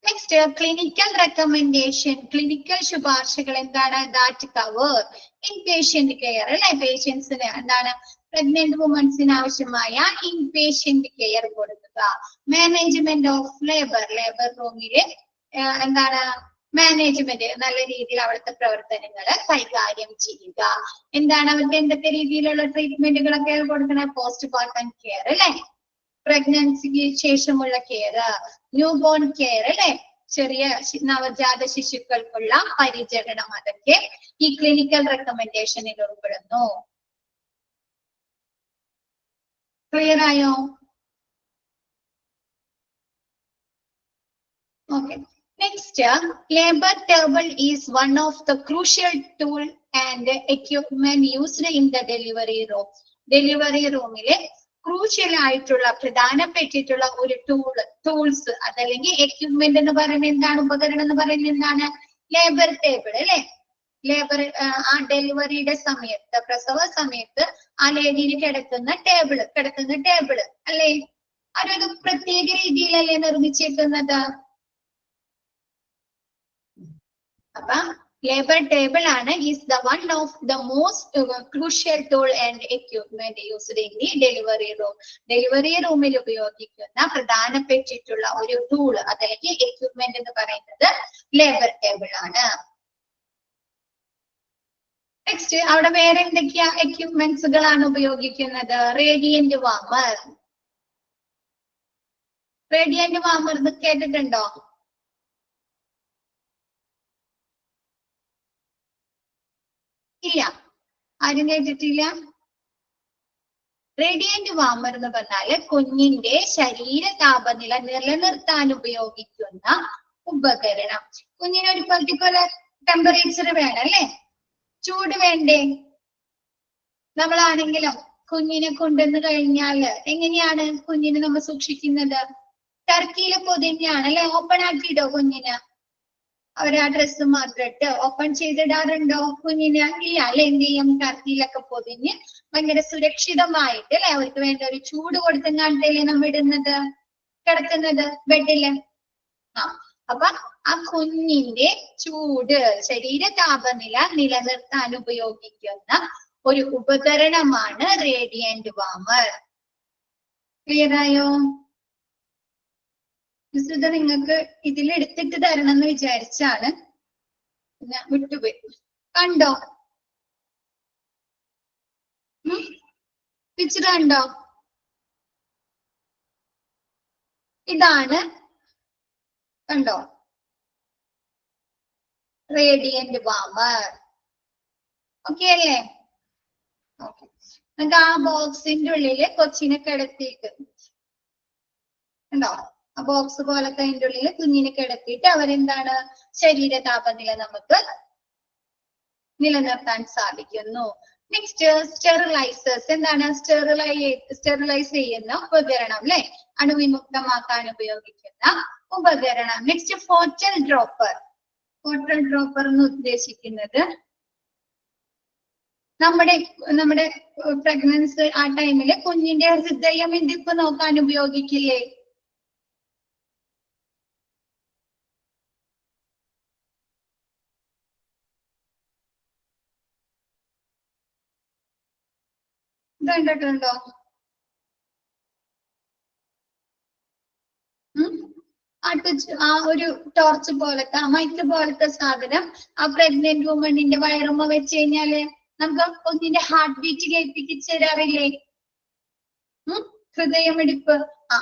നെക്സ്റ്റ് ക്ലിനിക്കൽ റെക്കമെൻഡേഷൻ, ക്ലിനിക്കൽ ശുപാർശകൾ എന്താണ്? ദാറ്റ് കവർ ഇൻപേഷ്യന്റ് കെയർ അല്ലെ. പേഷ്യൻസിന് എന്താണ്? പ്രഗ്നന്റ് വുമൻസിന് ആവശ്യമായ ഇൻപേഷ്യന്റ് കെയർ കൊടുക്കുക. മാനേജ്മെന്റ് ഓഫ് ലേബർ, ലേബർ റൂമില് എന്താണ്? മാനേജ്മെന്റ്, നല്ല രീതിയിൽ അവിടുത്തെ പ്രവർത്തനങ്ങൾ കൈകാര്യം ചെയ്യുക. എന്താണ്? അവർക്ക് എന്തൊക്കെ രീതിയിലുള്ള ട്രീറ്റ്മെന്റുകളൊക്കെ കൊടുക്കണം? പോസ്റ്റ് പാർട്ടം കെയർ അല്ലെ, പ്രഗ്നൻസിക്ക് ശേഷമുള്ള കെയർ, ന്യൂ ബോൺ കെയർ അല്ലെ, ചെറിയ നവജാത ശിശുക്കൾക്കുള്ള പരിചരണം, അതൊക്കെ ഈ ക്ലിനിക്കൽ റെക്കമെൻഡേഷനിൽ ഉൾപ്പെടുന്നു. ക്ലിയർ ആയോ? Okay. Next, labour table is one of the crucial tool and equipment used in the delivery room. Delivery റൂമിലെ ക്രൂഷ്യൽ ആയിട്ടുള്ള പ്രധാനപ്പെട്ടിട്ടുള്ള ഒരു ടൂൾസ് അതല്ലെങ്കിൽ എക്യുപ്മെന്റ് എന്ന് പറയുന്നത് എന്താണ്? ഉപകരണം എന്ന് പറയുന്നത് എന്താണ്? ലേബർ ടേബിൾ അല്ലെ. ലേബർ ആ ഡെലിവറിയുടെ സമയത്ത്, പ്രസവ സമയത്ത് ആ ലേഡിയിൽ കിടക്കുന്ന ടേബിള് അല്ലെ, അതൊരു പ്രത്യേക രീതിയിലല്ലേ നിർമ്മിച്ചിരിക്കുന്നത്. അപ്പൊ ലേബർ ടേബിൾ ആണ് is the one of the most crucial tool and equipment used in the delivery room. Delivery റൂമിൽ ഉപയോഗിക്കുന്ന പ്രധാനപ്പെട്ടിട്ടുള്ള ഒരു ടൂൾ അല്ലെങ്കിൽ എക്യുപ്മെന്റ് എന്ന് പറയുന്നത് ലേബർ ടേബിൾ ആണ്. നെക്സ്റ്റ് അവിടെ വേറെ എന്തൊക്കെയാ എക്യുപ്മെന്റ്സുകളാണ് ഉപയോഗിക്കുന്നത്? Radiant warmer. റേഡിയന്റ് വാമർ എന്ന് കേട്ടിട്ടുണ്ടോ? ഇല്ല, ആരും കേട്ടിട്ടില്ല. റേഡിയന്റ് വാമർ എന്ന് പറഞ്ഞാല് കുഞ്ഞിന്റെ ശരീര താപനില നിലനിർത്താൻ ഉപയോഗിക്കുന്ന ഉപകരണം. കുഞ്ഞിന് ഒരു പെർട്ടിക്കുലർ ടെമ്പറേച്ചർ വേണം അല്ലെ, ചൂട് വേണ്ടേ? നമ്മളാണെങ്കിലും കുഞ്ഞിനെ കൊണ്ടുവന്ന് കഴിഞ്ഞാല് എങ്ങനെയാണ് കുഞ്ഞിനെ നമ്മൾ സൂക്ഷിക്കുന്നത്? ടർക്കിയില് പൊതിഞ്ഞാണ് അല്ലെ, ഓപ്പൺ ആക്കിയിടോ കുഞ്ഞിന്? അവരാ ഡ്രസ്സ് മാത്രം ഇട്ട് ഓപ്പൺ ചെയ്തിടാറുണ്ടോ കുഞ്ഞിന്? ഇല്ല അല്ലെ, എന്ത് ചെയ്യും? ടർക്കിയിലൊക്കെ പൊതിഞ്ഞ് ഭയങ്കര സുരക്ഷിതമായിട്ട് അല്ലെ, അവർക്ക് വേണ്ട ഒരു ചൂട് കൊടുത്തെങ്ങാണ്ടല്ലേ നമ്മൾ ഇടുന്നത്, കിടക്കുന്നത് ബെഡില്. അപ്പൊ ആ കുഞ്ഞിന്റെ ചൂട്, ശരീര താപനില നിലനിർത്താൻ ഉപയോഗിക്കുന്ന ഒരു ഉപകരണമാണ് റേഡിയന്റ് വാമർ. ക്ലിയർ ആയോ? ഇത് നിങ്ങൾക്ക് ഇതിൽ എടുത്തിട്ട് തരണം എന്ന് വിചാരിച്ചാണ്, പിന്നെ വിട്ടുപോയി. കണ്ടോ? പിക്ചർ കണ്ടോ? ഇതാണ്, കണ്ടോ? Radiant warmer. ഓക്കെ അല്ലേ? ഓക്കെ. എന്നിട്ട് ആ ബോക്സിന്റെ ഉള്ളില് കൊച്ചിനെ കിടത്തിയിട്ട് ഉണ്ടോ, ആ ബോക്സ് പോലത്തെ അതിന്റെ ഉള്ളിൽ കുഞ്ഞിനെ കിടത്തിയിട്ട് അവരെന്താണ്, ശരീര താപനില നമുക്ക് നിലനിർത്താൻ സാധിക്കുന്നു. Next sterilisers. എന്താണ് സ്റ്റെറിലൈസ് ചെയ്യുന്ന ഉപകരണം അല്ലെ, അണുവിമുക്തമാക്കാൻ ഉപയോഗിക്കുന്ന ഉപകരണം. Next foetal dropper. Foetal dropper എന്ന് ഉദ്ദേശിക്കുന്നത് നമ്മുടെ പ്രഗ്നൻസി ആ ടൈമില് കുഞ്ഞിന്റെ ഹൃദയമിടിപ്പ് നോക്കാൻ ഉപയോഗിക്കില്ലേ? കണ്ടിട്ടുണ്ടോ? ആ ഒരു ടോർച്ച് പോലത്തെ മൈക്ക് പോലത്തെ സാധനം ആ പ്രഗ്നന്റ് വുമണിന്റെ വയറുമ്മ വെച്ച് കഴിഞ്ഞാല് നമുക്ക് കുഞ്ഞിന്റെ ഹാർട്ട് ബീറ്റ് കേൾപ്പിച്ച് തരാറില്ലേ? ഹൃദയമിടിപ്പ്.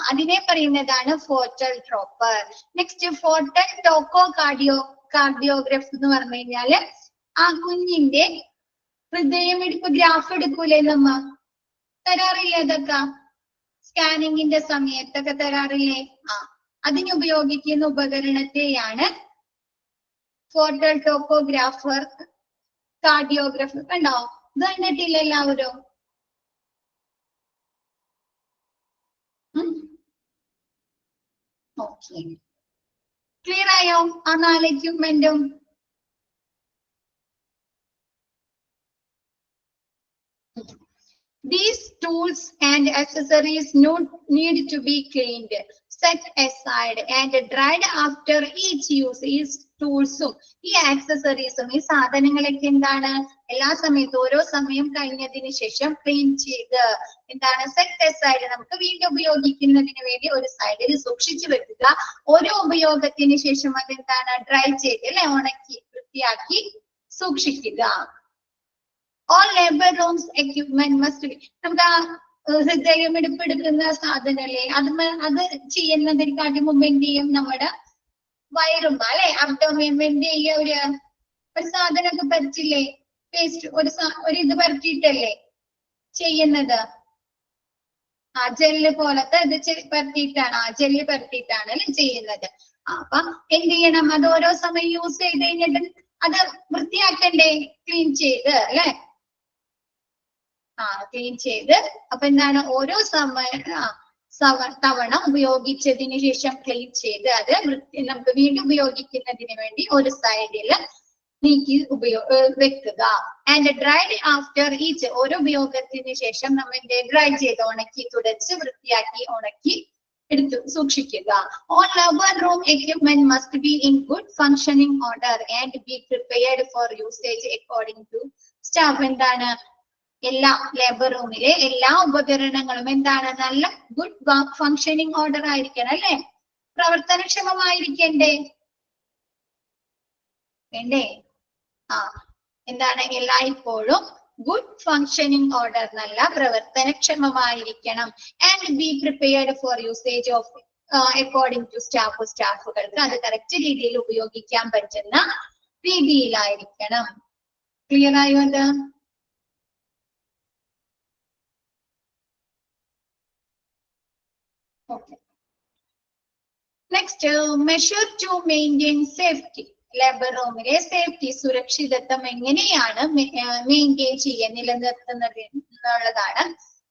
അതിനെ പറയുന്നതാണ് ഫോട്ടൽ ഡ്രോപ്പർ. നെക്സ്റ്റ് ഫോട്ടൽ ടോക്കോ കാർഡിയോഗ്രാഫ് എന്ന് പറഞ്ഞു കഴിഞ്ഞാല് ആ കുഞ്ഞിന്റെ ഹൃദയമിടിപ്പ് ഗ്രാഫ് എടുക്കൂലേ നമ്മ, തരാറില്ലേ? അതൊക്കെ സ്കാനിങ്ങിന്റെ സമയത്തൊക്കെ തരാറില്ലേ? അതിനുപയോഗിക്കുന്ന ഉപകരണത്തെയാണ് ഫോട്ടൽ ടോക്കോഗ്രാഫർ കാർഡിയോഗ്രാഫർ. കണ്ടോ? ഇത് കണ്ടിട്ടില്ല എല്ലാവരും? ഓക്കെ, ക്ലിയർ ആയോ ആ 4 എക്യുപ്മെന്റും? These tools and accessories need to be cleaned, set aside and dried after each use. ഈ ടൂൾസും ഈ ആക്സസറീസും ഈ സാധനങ്ങളൊക്കെ എന്താണ്, എല്ലാ സമയത്തും ഓരോ സമയം കഴിഞ്ഞതിന് ശേഷം ക്ലീൻ ചെയ്ത് എന്താണ്, സെറ്റ് aside, നമുക്ക് വീണ്ടും ഉപയോഗിക്കുന്നതിന് വേണ്ടി ഒരു സൈഡിൽ സൂക്ഷിച്ചു വെക്കുക. ഓരോ ഉപയോഗത്തിന് ശേഷം അതെന്താണ്, ഡ്രൈ ചെയ്ത് അല്ലെ, ഉണക്കി വൃത്തിയാക്കി സൂക്ഷിക്കുക. All labor rooms equipment must be. നമുക്ക് ആ ഹൃദയമിടിപ്പ് എടുക്കുന്ന സാധനല്ലേ, അത് ചെയ്യുന്നതിനെക്കാട്ടി മുമ്പ് എന്ത് ചെയ്യും, നമ്മുടെ വയറുമ്പ അല്ലെ, അബ്ഡോമിൻ എന്ത് ചെയ്യുക, ഒരു സാധനമൊക്കെ പരത്തില്ലേ, പേസ്റ്റ് ഒരു ഇത് പരത്തിയിട്ടല്ലേ ചെയ്യുന്നത്? ആ ജെല്ല് പോലത്തെ ഇത് പരത്തിയിട്ടാണ്, ജെല്ല് പരത്തിയിട്ടാണ് അല്ലെ ചെയ്യുന്നത്. അപ്പൊ എന്ത് ചെയ്യണം, അത് ഓരോ സമയം യൂസ് ചെയ്ത് കഴിഞ്ഞിട്ട് അത് വൃത്തിയാക്കണ്ടേ, ക്ലീൻ ചെയ്ത് അല്ലെ, ക്ലീൻ ചെയ്ത്. അപ്പൊ എന്താണ്, ഓരോ തവണ ഉപയോഗിച്ചതിന് ശേഷം ക്ലീൻ ചെയ്ത് അത് നമുക്ക് വീണ്ടും ഉപയോഗിക്കുന്നതിന് വേണ്ടി ഒരു സൈഡിൽ നീക്കി വെക്കുക. And dried after each. ഓരോ ഉപയോഗത്തിന് ശേഷം നമ്മൾ ഡ്രൈ ചെയ്ത് ഉണക്കി തുടച്ച് വൃത്തിയാക്കി ഉണക്കി എടുത്തു സൂക്ഷിക്കുക. All labor room equipment must be in good functioning order and be prepared for usage according to staff. എന്താണ്, എല്ലാ ലേബർ റൂമിലെ എല്ലാ ഉപകരണങ്ങളും എന്താണ്, നല്ല ഗുഡ് ഫങ്ഷനിങ് ഓർഡർ ആയിരിക്കണം അല്ലെ, പ്രവർത്തനക്ഷമമായിരിക്കണ്ടേ, വേണ്ടേ? എന്താണ് എല്ലായ്പ്പോഴും ഗുഡ് ഫങ്ഷനിങ് ഓർഡർ, നല്ല പ്രവർത്തനക്ഷമമായിരിക്കണം. And be prepared for usage of according to സ്റ്റാഫുകൾക്ക് അത് കറക്റ്റ് രീതിയിൽ ഉപയോഗിക്കാൻ പറ്റുന്ന രീതിയിലായിരിക്കണം. ക്ലിയർ ആയോ അത്? Okay. Next, measure to maintain safety. Labour റൂമിലെ സേഫ്റ്റി, സുരക്ഷിതത്വം എങ്ങനെയാണ് മെയിൻറ്റെയിൻ ചെയ്യാൻ, നിലനിർത്തുന്നത് എന്നുള്ളതാണ്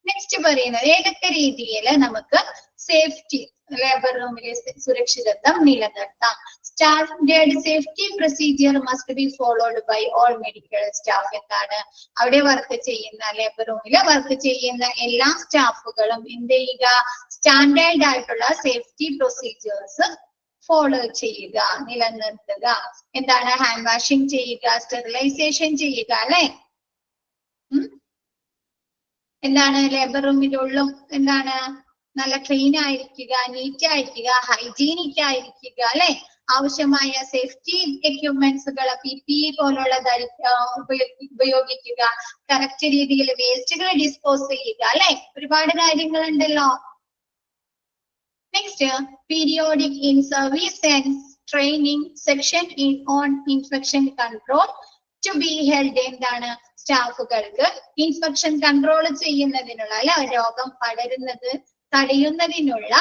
നെക്സ്റ്റ് പറയുന്നത്. ഏതൊക്കെ രീതിയിൽ നമുക്ക് സേഫ്റ്റി, ലേബർ റൂമിലെ സുരക്ഷിതത്വം നിലനിർത്താം? Standard safety procedure must be followed by all medical staff. എന്താണ്? അവിടെ വർക്ക് ചെയ്യുന്ന, ലേബർ റൂമിൽ വർക്ക് ചെയ്യുന്ന എല്ലാ സ്റ്റാഫുകളും എന്ത് ചെയ്യുക? സ്റ്റാൻഡേർഡ് ആയിട്ടുള്ള സേഫ്റ്റി പ്രൊസീജിയേഴ്സ് ഫോളോ ചെയ്യുക, നിലനിർത്തുക. എന്താണ്? ഹാൻഡ് വാഷിംഗ് ചെയ്യുക, സ്റ്റെറിലൈസേഷൻ ചെയ്യുക, അല്ലെ? എന്താണ്? ലേബർ റൂമിലുള്ളും എന്താണ്? നല്ല ക്ലീൻ ആയിരിക്കുക, നീറ്റ് ആയിരിക്കുക, ഹൈജീനിക് ആയിരിക്കുക, അല്ലെ? ആവശ്യമായ സേഫ്റ്റി എക്യുപ്മെന്റ്സുകൾ PPE പോലുള്ള ഉപയോഗിക്കുക, കറക്റ്റ് രീതിയിൽ വേസ്റ്റുകൾ ഡിസ്പോസ് ചെയ്യുക, അല്ലെ? ഒരുപാട് കാര്യങ്ങളുണ്ടല്ലോ. Next, periodic in service and training section on infection control to be held. എന്താണ്? സ്റ്റാഫുകൾക്ക് ഇൻഫെക്ഷൻ കൺട്രോൾ ചെയ്യുന്നതിനുള്ള, അല്ലെ, രോഗം പടരുന്നത് തടയുന്നതിനുള്ള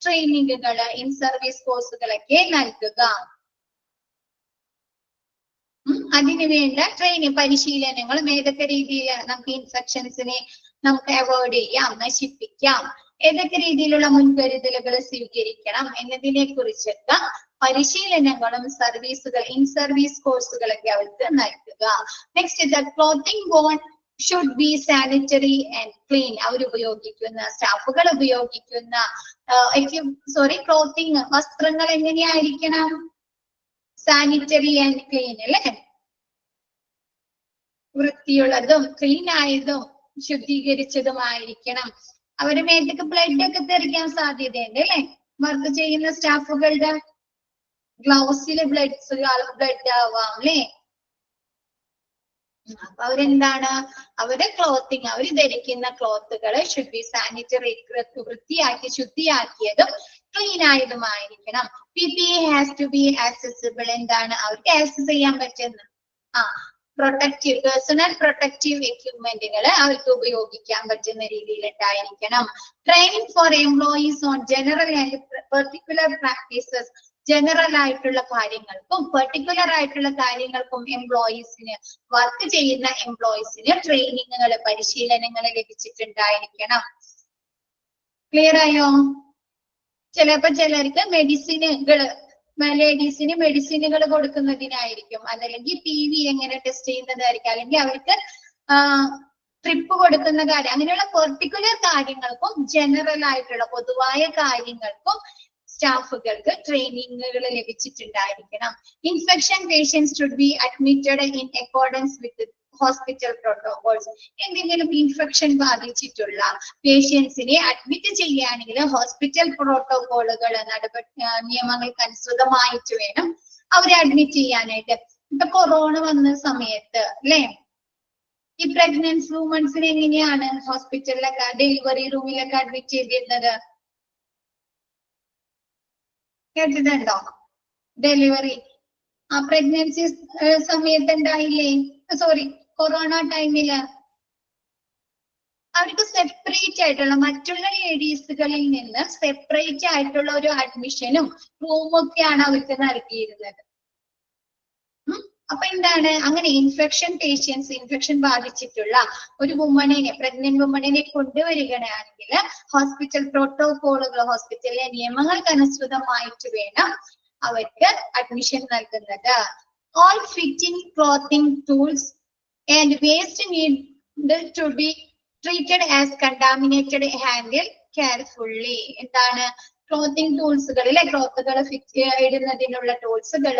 ട്രെയിനിങ്ങുകൾ, ഇൻ സർവീസ് കോഴ്സുകളൊക്കെ നൽകുക. അതിനുവേണ്ട പരിശീലനങ്ങളും ഏതൊക്കെ രീതിയിൽ നമുക്ക് ഇൻഫെക്ഷൻസിനെ നമുക്ക് അവോയ്ഡ് ചെയ്യാം, നശിപ്പിക്കാം, ഏതൊക്കെ രീതിയിലുള്ള മുൻകരുതലുകൾ സ്വീകരിക്കണം എന്നതിനെ കുറിച്ചൊക്കെ പരിശീലനങ്ങളും സർവീസുകൾ, ഇൻ സർവീസ് കോഴ്സുകളൊക്കെ അവർക്ക് നൽകുക. Next, the clothing worn should be sanitary and clean. അവരുപയോഗിക്കുന്ന, സ്റ്റാഫുകൾ ഉപയോഗിക്കുന്ന ക്ലോത്തിങ്, വസ്ത്രങ്ങൾ എങ്ങനെയായിരിക്കണം? സാനിറ്ററി ആൻഡ് ക്ലീൻ, അല്ലെ? വൃത്തിയുള്ളതും ക്ലീൻ ആയതും ശുദ്ധീകരിച്ചതുമായിരിക്കണം. അവരുടെ മേത്തേക്ക് ബ്ലഡ് ഒക്കെ തെറിക്കാൻ സാധ്യതയുണ്ട്, അല്ലെ? വർക്ക് ചെയ്യുന്ന സ്റ്റാഫുകളുടെ ഗ്ലൗസിൽ ബ്ലഡ് ആവാം, അല്ലെ? അപ്പൊ അവരെന്താണ്? അവരുടെ ക്ലോത്തിങ്, അവർ ധരിക്കുന്ന ക്ലോത്തുകള് ഷുഡ് ബി സാനിറ്ററി, വൃത്തിയാക്കി ശുദ്ധിയാക്കിയതും ക്ലീൻ ആയതുമായിരിക്കണം. PPE has to be accessible. എന്താണ്? അവർക്ക് ആക്സസ് ചെയ്യാൻ പറ്റുന്ന പ്രൊട്ടക്റ്റീവ്, പേഴ്സണൽ പ്രൊട്ടക്റ്റീവ് എക്യുപ്മെന്റുകൾ അവർക്ക് ഉപയോഗിക്കാൻ പറ്റുന്ന രീതിയിൽ ഉണ്ടായിരിക്കണം. Training for employees on general and particular practices. General ആയിട്ടുള്ള കാര്യങ്ങൾക്കും പെർട്ടിക്കുലർ ആയിട്ടുള്ള കാര്യങ്ങൾക്കും എംപ്ലോയീസിന്, വർക്ക് ചെയ്യുന്ന എംപ്ലോയീസിന് ട്രെയിനിങ്ങുകൾ, പരിശീലനങ്ങൾ ലഭിച്ചിട്ടുണ്ടായിരിക്കണം. ക്ലിയർ ആയോ? ചിലപ്പോ ചിലർക്ക് ലേഡീസിന് മെഡിസിനുകൾ കൊടുക്കുന്നതിനായിരിക്കും, അതല്ലെങ്കിൽ PV എങ്ങനെ ടെസ്റ്റ് ചെയ്യുന്നതായിരിക്കും, അല്ലെങ്കിൽ അവർക്ക് ട്രിപ്പ് കൊടുക്കുന്ന കാര്യം, അങ്ങനെയുള്ള പെർട്ടിക്കുലർ കാര്യങ്ങൾക്കും ജനറൽ ആയിട്ടുള്ള പൊതുവായ കാര്യങ്ങൾക്കും സ്റ്റാഫുകൾക്ക് ട്രെയിനിങ്ങുകൾ ലഭിച്ചിട്ടുണ്ടായിരിക്കണം. Infection patients should be admitted in accordance with hospital protocols. എന്തെങ്കിലും ഇൻഫെക്ഷൻ ബാധിച്ചിട്ടുള്ള പേഷ്യൻസിനെ അഡ്മിറ്റ് ചെയ്യുകയാണെങ്കിൽ ഹോസ്പിറ്റൽ പ്രോട്ടോകോളുകൾ, നിയമങ്ങൾക്ക് അനുസൃതമായിട്ട് വേണം അവരെ അഡ്മിറ്റ് ചെയ്യാനായിട്ട്. ഇപ്പൊ കൊറോണ വന്ന സമയത്ത്, അല്ലെ, ഈ പ്രഗ്നൻസി വുമൻസിനെ എങ്ങനെയാണ് ഹോസ്പിറ്റലിലൊക്കെ, ഡെലിവറി റൂമിലൊക്കെ അഡ്മിറ്റ് ചെയ്തിരുന്നത്? കേട്ടിട്ടുണ്ടോ? ഡെലിവറി പ്രഗ്നൻസി സമയത്ത് ഉണ്ടായില്ലേ? കൊറോണ ടൈമില് അവർക്ക് സെപ്പറേറ്റ് ആയിട്ടുള്ള, മറ്റുള്ള ലേഡീസുകളിൽ നിന്ന് സെപ്പറേറ്റ് ആയിട്ടുള്ള ഒരു അഡ്മിഷനും റൂമൊക്കെയാണ് അവർക്ക് നൽകിയിരുന്നത്. അപ്പൊ എന്താണ്? അങ്ങനെ ഇൻഫെക്ഷൻ പേഷ്യൻസ്, ഇൻഫെക്ഷൻ ബാധിച്ചിട്ടുള്ള ഒരു പ്രഗ്നന്റ് വുമണിനെ കൊണ്ടുവരികയാണെങ്കിൽ ഹോസ്പിറ്റൽ പ്രോട്ടോകോളുകൾ, ഹോസ്പിറ്റലിലെ നിയമങ്ങൾക്ക് അനുസൃതമായിട്ട് വേണം അവർക്ക് അഡ്മിഷൻ നൽകുന്നത്. All fitting clothing tools and waste need to be treated as contaminated, handled carefully. എന്താണ്? ക്ലോത്തിങ് ടൂൾസുകളിലെ ക്ലോത്തുകൾ ഇടുന്നതിനുള്ള ടൂൾസുകൾ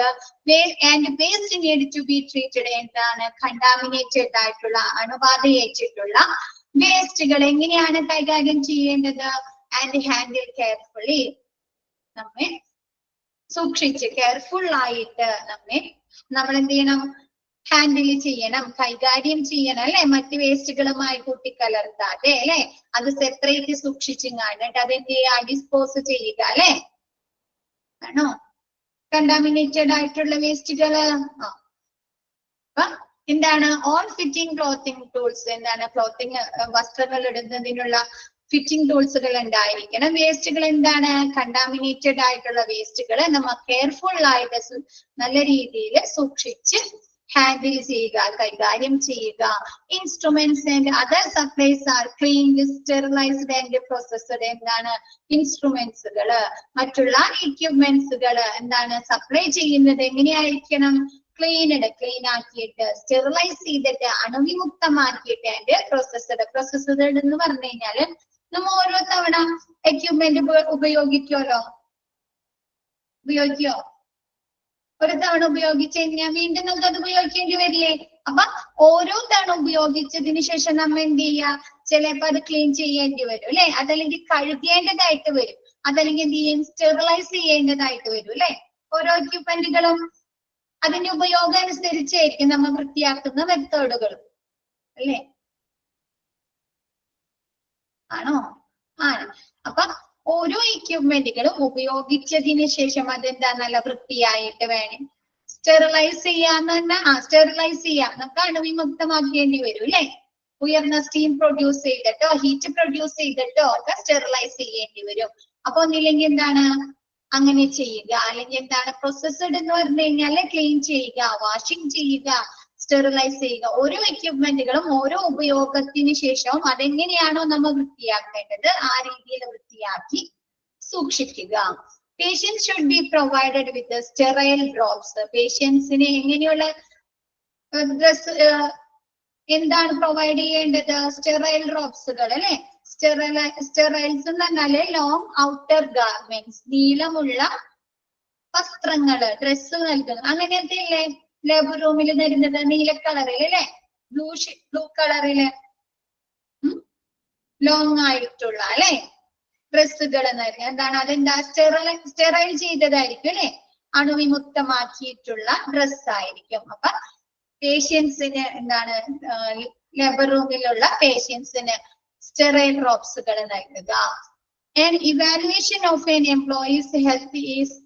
and waste need to be treated. എന്താണ്? കണ്ടാമിനേറ്റഡ് ആയിട്ടുള്ള, അണുബാധയേറ്റിട്ടുള്ള വേസ്റ്റുകൾ എങ്ങനെയാണ് കൈകാര്യം ചെയ്യേണ്ടത്? And handle carefully. നമ്മെ സൂക്ഷിച്ച്, കെയർഫുൾ ആയിട്ട് നമ്മൾ എന്ത് ചെയ്യണം? ഹാൻഡിൽ ചെയ്യണം, കൈകാര്യം ചെയ്യണം അല്ലെ, മറ്റ് വേസ്റ്റുകളുമായി കൂട്ടിക്കലർത്താതെ അല്ലെ, അത് സെപ്പറേറ്റ് സൂക്ഷിച്ചും കണ്ടിട്ട് അതെന്ത് ചെയ്യുക, ഡിസ്പോസ് ചെയ്യുക അല്ലെ, ആണോ? കണ്ടാമിനേറ്റഡ് ആയിട്ടുള്ള വേസ്റ്റുകള് എന്താണ്, ഓൾ ഫിറ്റിംഗ് ക്ലോത്തിങ് ടൂൾസ്, എന്താണ് ക്ലോത്തിങ് വസ്ത്രങ്ങൾ ഇടുന്നതിനുള്ള ഫിറ്റിംഗ് ടൂൾസുകൾ ഉണ്ടായിരിക്കണം. വേസ്റ്റുകൾ എന്താണ്, കണ്ടാമിനേറ്റഡ് ആയിട്ടുള്ള വേസ്റ്റുകൾ നമ്മൾ കെയർഫുൾ ആയിട്ട് നല്ല രീതിയിൽ സൂക്ഷിച്ച് ഹാൻഡിൽ ചെയ്യുക, കൈകാര്യം ചെയ്യുക. Instruments and other supplies are cleaned, sterilised and processed. എന്താണ്, ഇൻസ്ട്രുമെന്റ്സുകള് മറ്റുള്ള എക്യുപ്മെന്റ്സുകള് എന്താണ് സപ്ലൈ ചെയ്യുന്നത് എങ്ങനെയായിരിക്കണം, ക്ലീൻ ആക്കിയിട്ട്, സ്റ്റെറിലൈസ് ചെയ്തിട്ട്, അണുവിമുക്തമാക്കിയിട്ട് ആൻഡ് പ്രോസസ്ഡ് എന്ന് പറഞ്ഞു കഴിഞ്ഞാല് നമ്മൾ ഓരോ തവണ എക്യുപ്മെന്റ് ഉപയോഗിക്കോ, ഒരു തവണ ഉപയോഗിച്ച് കഴിഞ്ഞാൽ വീണ്ടും നമുക്ക് അത് ഉപയോഗിക്കേണ്ടി വരില്ലേ? അപ്പൊ ഓരോ തവണ ഉപയോഗിച്ചതിന് ശേഷം നമ്മൾ എന്ത് ചെയ്യുക, ചിലപ്പോ അത് ക്ലീൻ ചെയ്യേണ്ടി വരും അല്ലെ, അതല്ലെങ്കിൽ കഴുകേണ്ടതായിട്ട് വരും, അതല്ലെങ്കിൽ എന്ത് ചെയ്യും, സ്റ്റെറിലൈസ് ചെയ്യേണ്ടതായിട്ട് വരും അല്ലെ. ഓരോ എക്യുപ്മെന്റുകളും അതിന്റെ ഉപയോഗം അനുസരിച്ചായിരിക്കും നമ്മൾ വൃത്തിയാക്കുന്ന മെത്തേഡുകളും അല്ലേ, ആണോ? ആണ്. അപ്പൊ ഓരോ എക്യുപ്മെന്റുകളും ഉപയോഗിച്ചതിന് ശേഷം അതെന്താ നല്ല വൃത്തിയായിട്ട് വേണം സ്റ്റെറിലൈസ് ചെയ്യാന്ന് തന്നെ. സ്റ്റെറിലൈസ് ചെയ്യാം, നമുക്ക് അണുവിമുക്തമാക്കേണ്ടി വരും അല്ലെ, ഉയർന്ന സ്റ്റീം പ്രൊഡ്യൂസ് ചെയ്തിട്ടോ ഹീറ്റ് പ്രൊഡ്യൂസ് ചെയ്തിട്ടോ ഒക്കെ സ്റ്റെറിലൈസ് ചെയ്യേണ്ടി വരും. അപ്പൊ ഒന്നില്ലെങ്കിൽ എന്താണ് അങ്ങനെ ചെയ്യുക, അല്ലെങ്കിൽ എന്താണ് പ്രോസസ്ഡ് എന്ന് പറഞ്ഞു കഴിഞ്ഞാല് ക്ലീൻ ചെയ്യുക, വാഷിംഗ് ചെയ്യുക, സ്റ്റെറിലൈസ് ചെയ്യുക. ഓരോ എക്യുപ്മെന്റുകളും ഓരോ ഉപയോഗത്തിന് ശേഷവും അതെങ്ങനെയാണോ നമ്മൾ വൃത്തിയാക്കേണ്ടത് ആ രീതിയിൽ വൃത്തിയാക്കി സൂക്ഷിക്കുക. Patients should be provided with sterile drops. പേഷ്യൻസിന് എങ്ങനെയുള്ള ഡ്രസ് എന്താണ് പ്രൊവൈഡ് ചെയ്യേണ്ടത്, സ്റ്റെറൈൽ ഡ്രോപ്സുകൾ അല്ലെ. സ്റ്റെറൈൽസ് എന്ന് പറഞ്ഞാല് ലോങ് ഔട്ടർ ഗാർമെന്റ്സ്, നീളമുള്ള വസ്ത്രങ്ങള്, ഡ്രസ്സ് നൽകുന്നത് അങ്ങനത്തെ അല്ലേ ലേബർ റൂമിൽ തരുന്നത്, നീല കളറിൽ അല്ലെ, ബ്ലൂ കളറില് ലോങ് ആയിട്ടുള്ള അല്ലെ ഡ്രസ്സുകൾ നൽകുക. എന്താണ്, അതെന്താ സ്റ്റെറൈൽ ചെയ്തതായിരിക്കും അല്ലെ, അണുവിമുക്തമാക്കിയിട്ടുള്ള ഡ്രസ് ആയിരിക്കും. അപ്പൊ പേഷ്യൻസിന് എന്താണ്, ലേബർ റൂമിലുള്ള പേഷ്യൻസിന് സ്റ്റെറൈൽ ഡ്രോപ്സുകൾ നൽകുക. And evaluation of N employees health is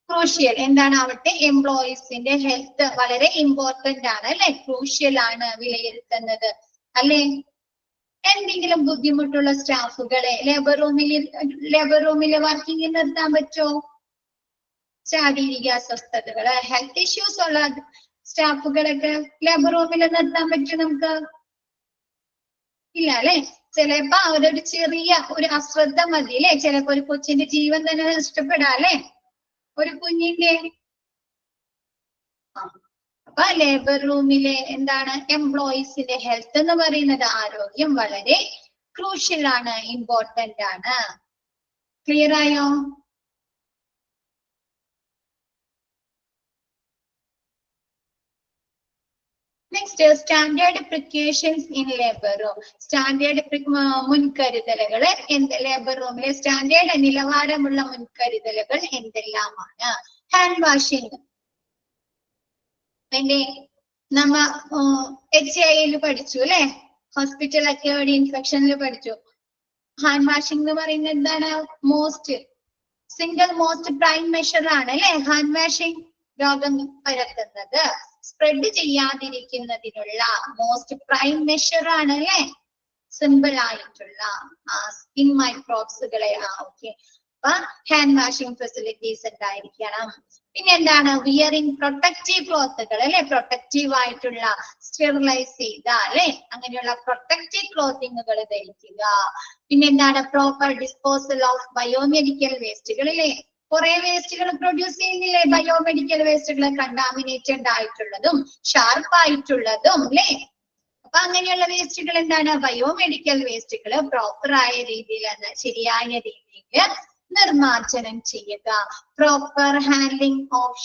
crucial. എന്താണ്, ആവട്ടെ എംപ്ലോയീസിന്റെ ഹെൽത്ത് വളരെ ഇമ്പോർട്ടന്റ് ആണ് അല്ലെ, ക്രൂഷ്യൽ ആണ് വിലയിരുത്തുന്നത് അല്ലെ. എന്തെങ്കിലും ബുദ്ധിമുട്ടുള്ള സ്റ്റാഫുകളെ ലേബർ റൂമിൽ വർക്കിംഗ് നിർത്താൻ പറ്റുമോ? ശാരീരിക അസ്വസ്ഥതകള്, ഹെൽത്ത് ഇഷ്യൂസ് ഉള്ള സ്റ്റാഫുകളൊക്കെ ലേബർ റൂമിൽ നിർത്താൻ പറ്റും നമുക്ക്? ഇല്ല അല്ലെ. ചിലപ്പോ അവരൊരു ചെറിയ ഒരു അശ്രദ്ധ മതി അല്ലെ, ചിലപ്പോ ഒരു കൊച്ചിന്റെ ജീവൻ തന്നെ നഷ്ടപ്പെടാം അല്ലെ, ഒരു കുഞ്ഞിന്റെ. അപ്പൊ ലേബർ റൂമിലെ എന്താണ് എംപ്ലോയീസിന്റെ ഹെൽത്ത് എന്ന് പറയുന്നത്, ആരോഗ്യം വളരെ ക്രൂഷ്യൽ ആണ്, ഇമ്പോർട്ടന്റ് ആണ്. ക്ലിയർ ആയോ? Next, standard precautions in labour room. Standard മുൻകരുതലുകള് ലേബർ റൂമിലെ സ്റ്റാൻഡേർഡ് നിലവാരമുള്ള മുൻകരുതലുകൾ എന്തെല്ലാമാണ്? ഹാൻഡ് വാഷിംഗ് പിന്നെ നമ്മ HIL പഠിച്ചു അല്ലെ, ഹോസ്പിറ്റൽ അക്വയർഡ് ഇൻഫെക്ഷനിൽ പഠിച്ചു. ഹാൻഡ് വാഷിംഗ് എന്ന് പറയുന്നത് എന്താണ്, സിംഗിൾ മോസ്റ്റ് പ്രൈം മെഷർ ആണ് അല്ലെ. ഹാൻഡ് വാഷിംഗ് രോഗം പരത്തുന്നത് സ്പ്രെഡ് ചെയ്യാതിരിക്കുന്നതിനുള്ള മോസ്റ്റ് പ്രൈം മെഷർ ആണ് അല്ലെ, സിമ്പിൾ ആയിട്ടുള്ള സ്കിൻ മൈക്രോബ്സുകളെ. ഓക്കെ, അപ്പൊ ഹാൻഡ് വാഷിംഗ് ഫെസിലിറ്റീസ് ഉണ്ടായിരിക്കണം. പിന്നെ എന്താണ്, വിയറിംഗ് പ്രൊട്ടക്റ്റീവ് ക്ലോത്തുകൾ അല്ലെ, പ്രൊട്ടക്റ്റീവ് ആയിട്ടുള്ള സ്റ്റെറിലൈസ് ചെയ്ത അല്ലെ അങ്ങനെയുള്ള പ്രൊട്ടക്റ്റീവ് ക്ലോത്തിങ്ങുകൾ ധരിക്കുക. പിന്നെ എന്താണ്, പ്രോപ്പർ ഡിസ്പോസൽ ഓഫ് ബയോമെഡിക്കൽ വേസ്റ്റുകൾ അല്ലെ. കുറെ വേസ്റ്റുകൾ പ്രൊഡ്യൂസ് ചെയ്യുന്നില്ലേ, ബയോമെഡിക്കൽ വേസ്റ്റുകൾ കണ്ടാമിനേറ്റഡ് ആയിട്ടുള്ളതും ഷാർപ്പ് ആയിട്ടുള്ളതും അല്ലെ. അപ്പൊ അങ്ങനെയുള്ള വേസ്റ്റുകൾ എന്താണ്, ബയോമെഡിക്കൽ വേസ്റ്റുകൾ പ്രോപ്പർ ആയ രീതിയിൽ ശരിയായ രീതിയിൽ നിർമ്മാർജ്ജനം ചെയ്യുക. Proper handling of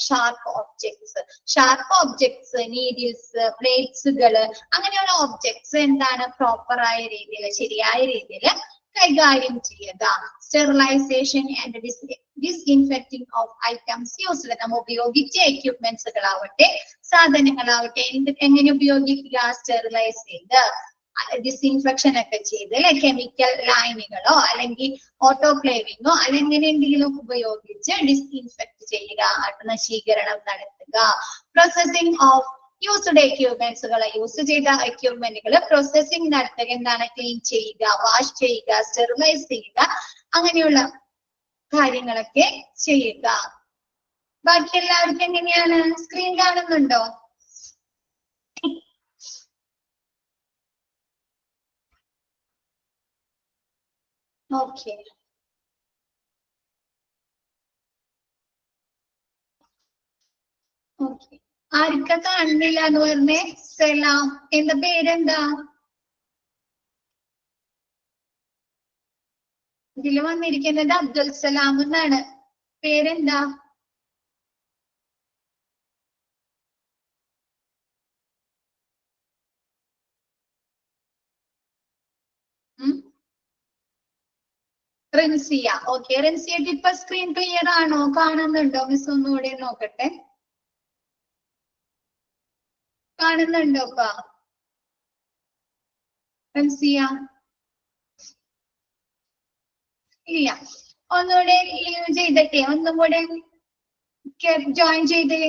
sharp objects needles, ബ്ലേഡ്സുകൾ അങ്ങനെയുള്ള ഒബ്ജക്ട്സ് എന്താണ് പ്രോപ്പർ ആയ രീതിയിൽ ശരിയായ രീതിയിൽ കൈകാര്യം ചെയ്യുക. Sterilisation and disinfecting of items used. നമ്മൾ ഉപയോഗിച്ച എക്യുപ്മെന്റ്സുകളാവട്ടെ സാധനങ്ങളാവട്ടെ എങ്ങനെ ഉപയോഗിക്കുക? സ്റ്റെറിലൈസ് ചെയ്ത് ഡിസ്ഇൻഫെക്ഷൻ ഒക്കെ ചെയ്ത് അല്ലെ കെമിക്കൽ ലൈനുകളോ അല്ലെങ്കിൽ ഓട്ടോക്ലേവിങ്ങോ അല്ലെങ്കിൽ എന്തെങ്കിലും ഉപയോഗിച്ച് ഡിസ്ഇൻഫെക്ട് ചെയ്യുക, നശീകരണം നടത്തുക. പ്രോസസിംഗ് ഓഫ് യൂസ്ഡ് എക്യുപ്മെന്റ്സുകൾ, യൂസ് ചെയ്ത എക്യുപ്മെന്റുകൾ പ്രോസസിംഗ് നടത്തുക, എന്താണ് ക്ലീൻ ചെയ്യുക, വാഷ് ചെയ്യുക, സ്റ്റെറിലൈസ് ചെയ്യുക, അങ്ങനെയുള്ള കാര്യങ്ങളൊക്കെ ചെയ്യുക. ബാക്കി എല്ലാവർക്കും എങ്ങനെയാണ്? സ്ക്രീൻ കാണുന്നുണ്ടോ? Okay, okay. ആർക്കാ കാണുന്നില്ല എന്ന് പറഞ്ഞേ? സലാം. എന്താ പേരെന്താ? ഇതിൽ വന്നിരിക്കുന്നത് അബ്ദുൽ സലാം എന്നാണ്. പേരെന്താ? റിൻസിയ. ഓക്കെ, റിൻസിയക്ക് ഇപ്പൊ സ്ക്രീൻ ക്ലിയർ ആണോ? കാണുന്നുണ്ടോ? മിസ് ഒന്നുകൂടെ നോക്കട്ടെ. കാണുന്നുണ്ടോ ഇപ്പൊ റിൻസിയ? ഇല്ല. ഒന്നുകൂടെ ചെയ്തിട്ടേ, ഒന്നും കൂടെ ജോയിൻ ചെയ്തേ.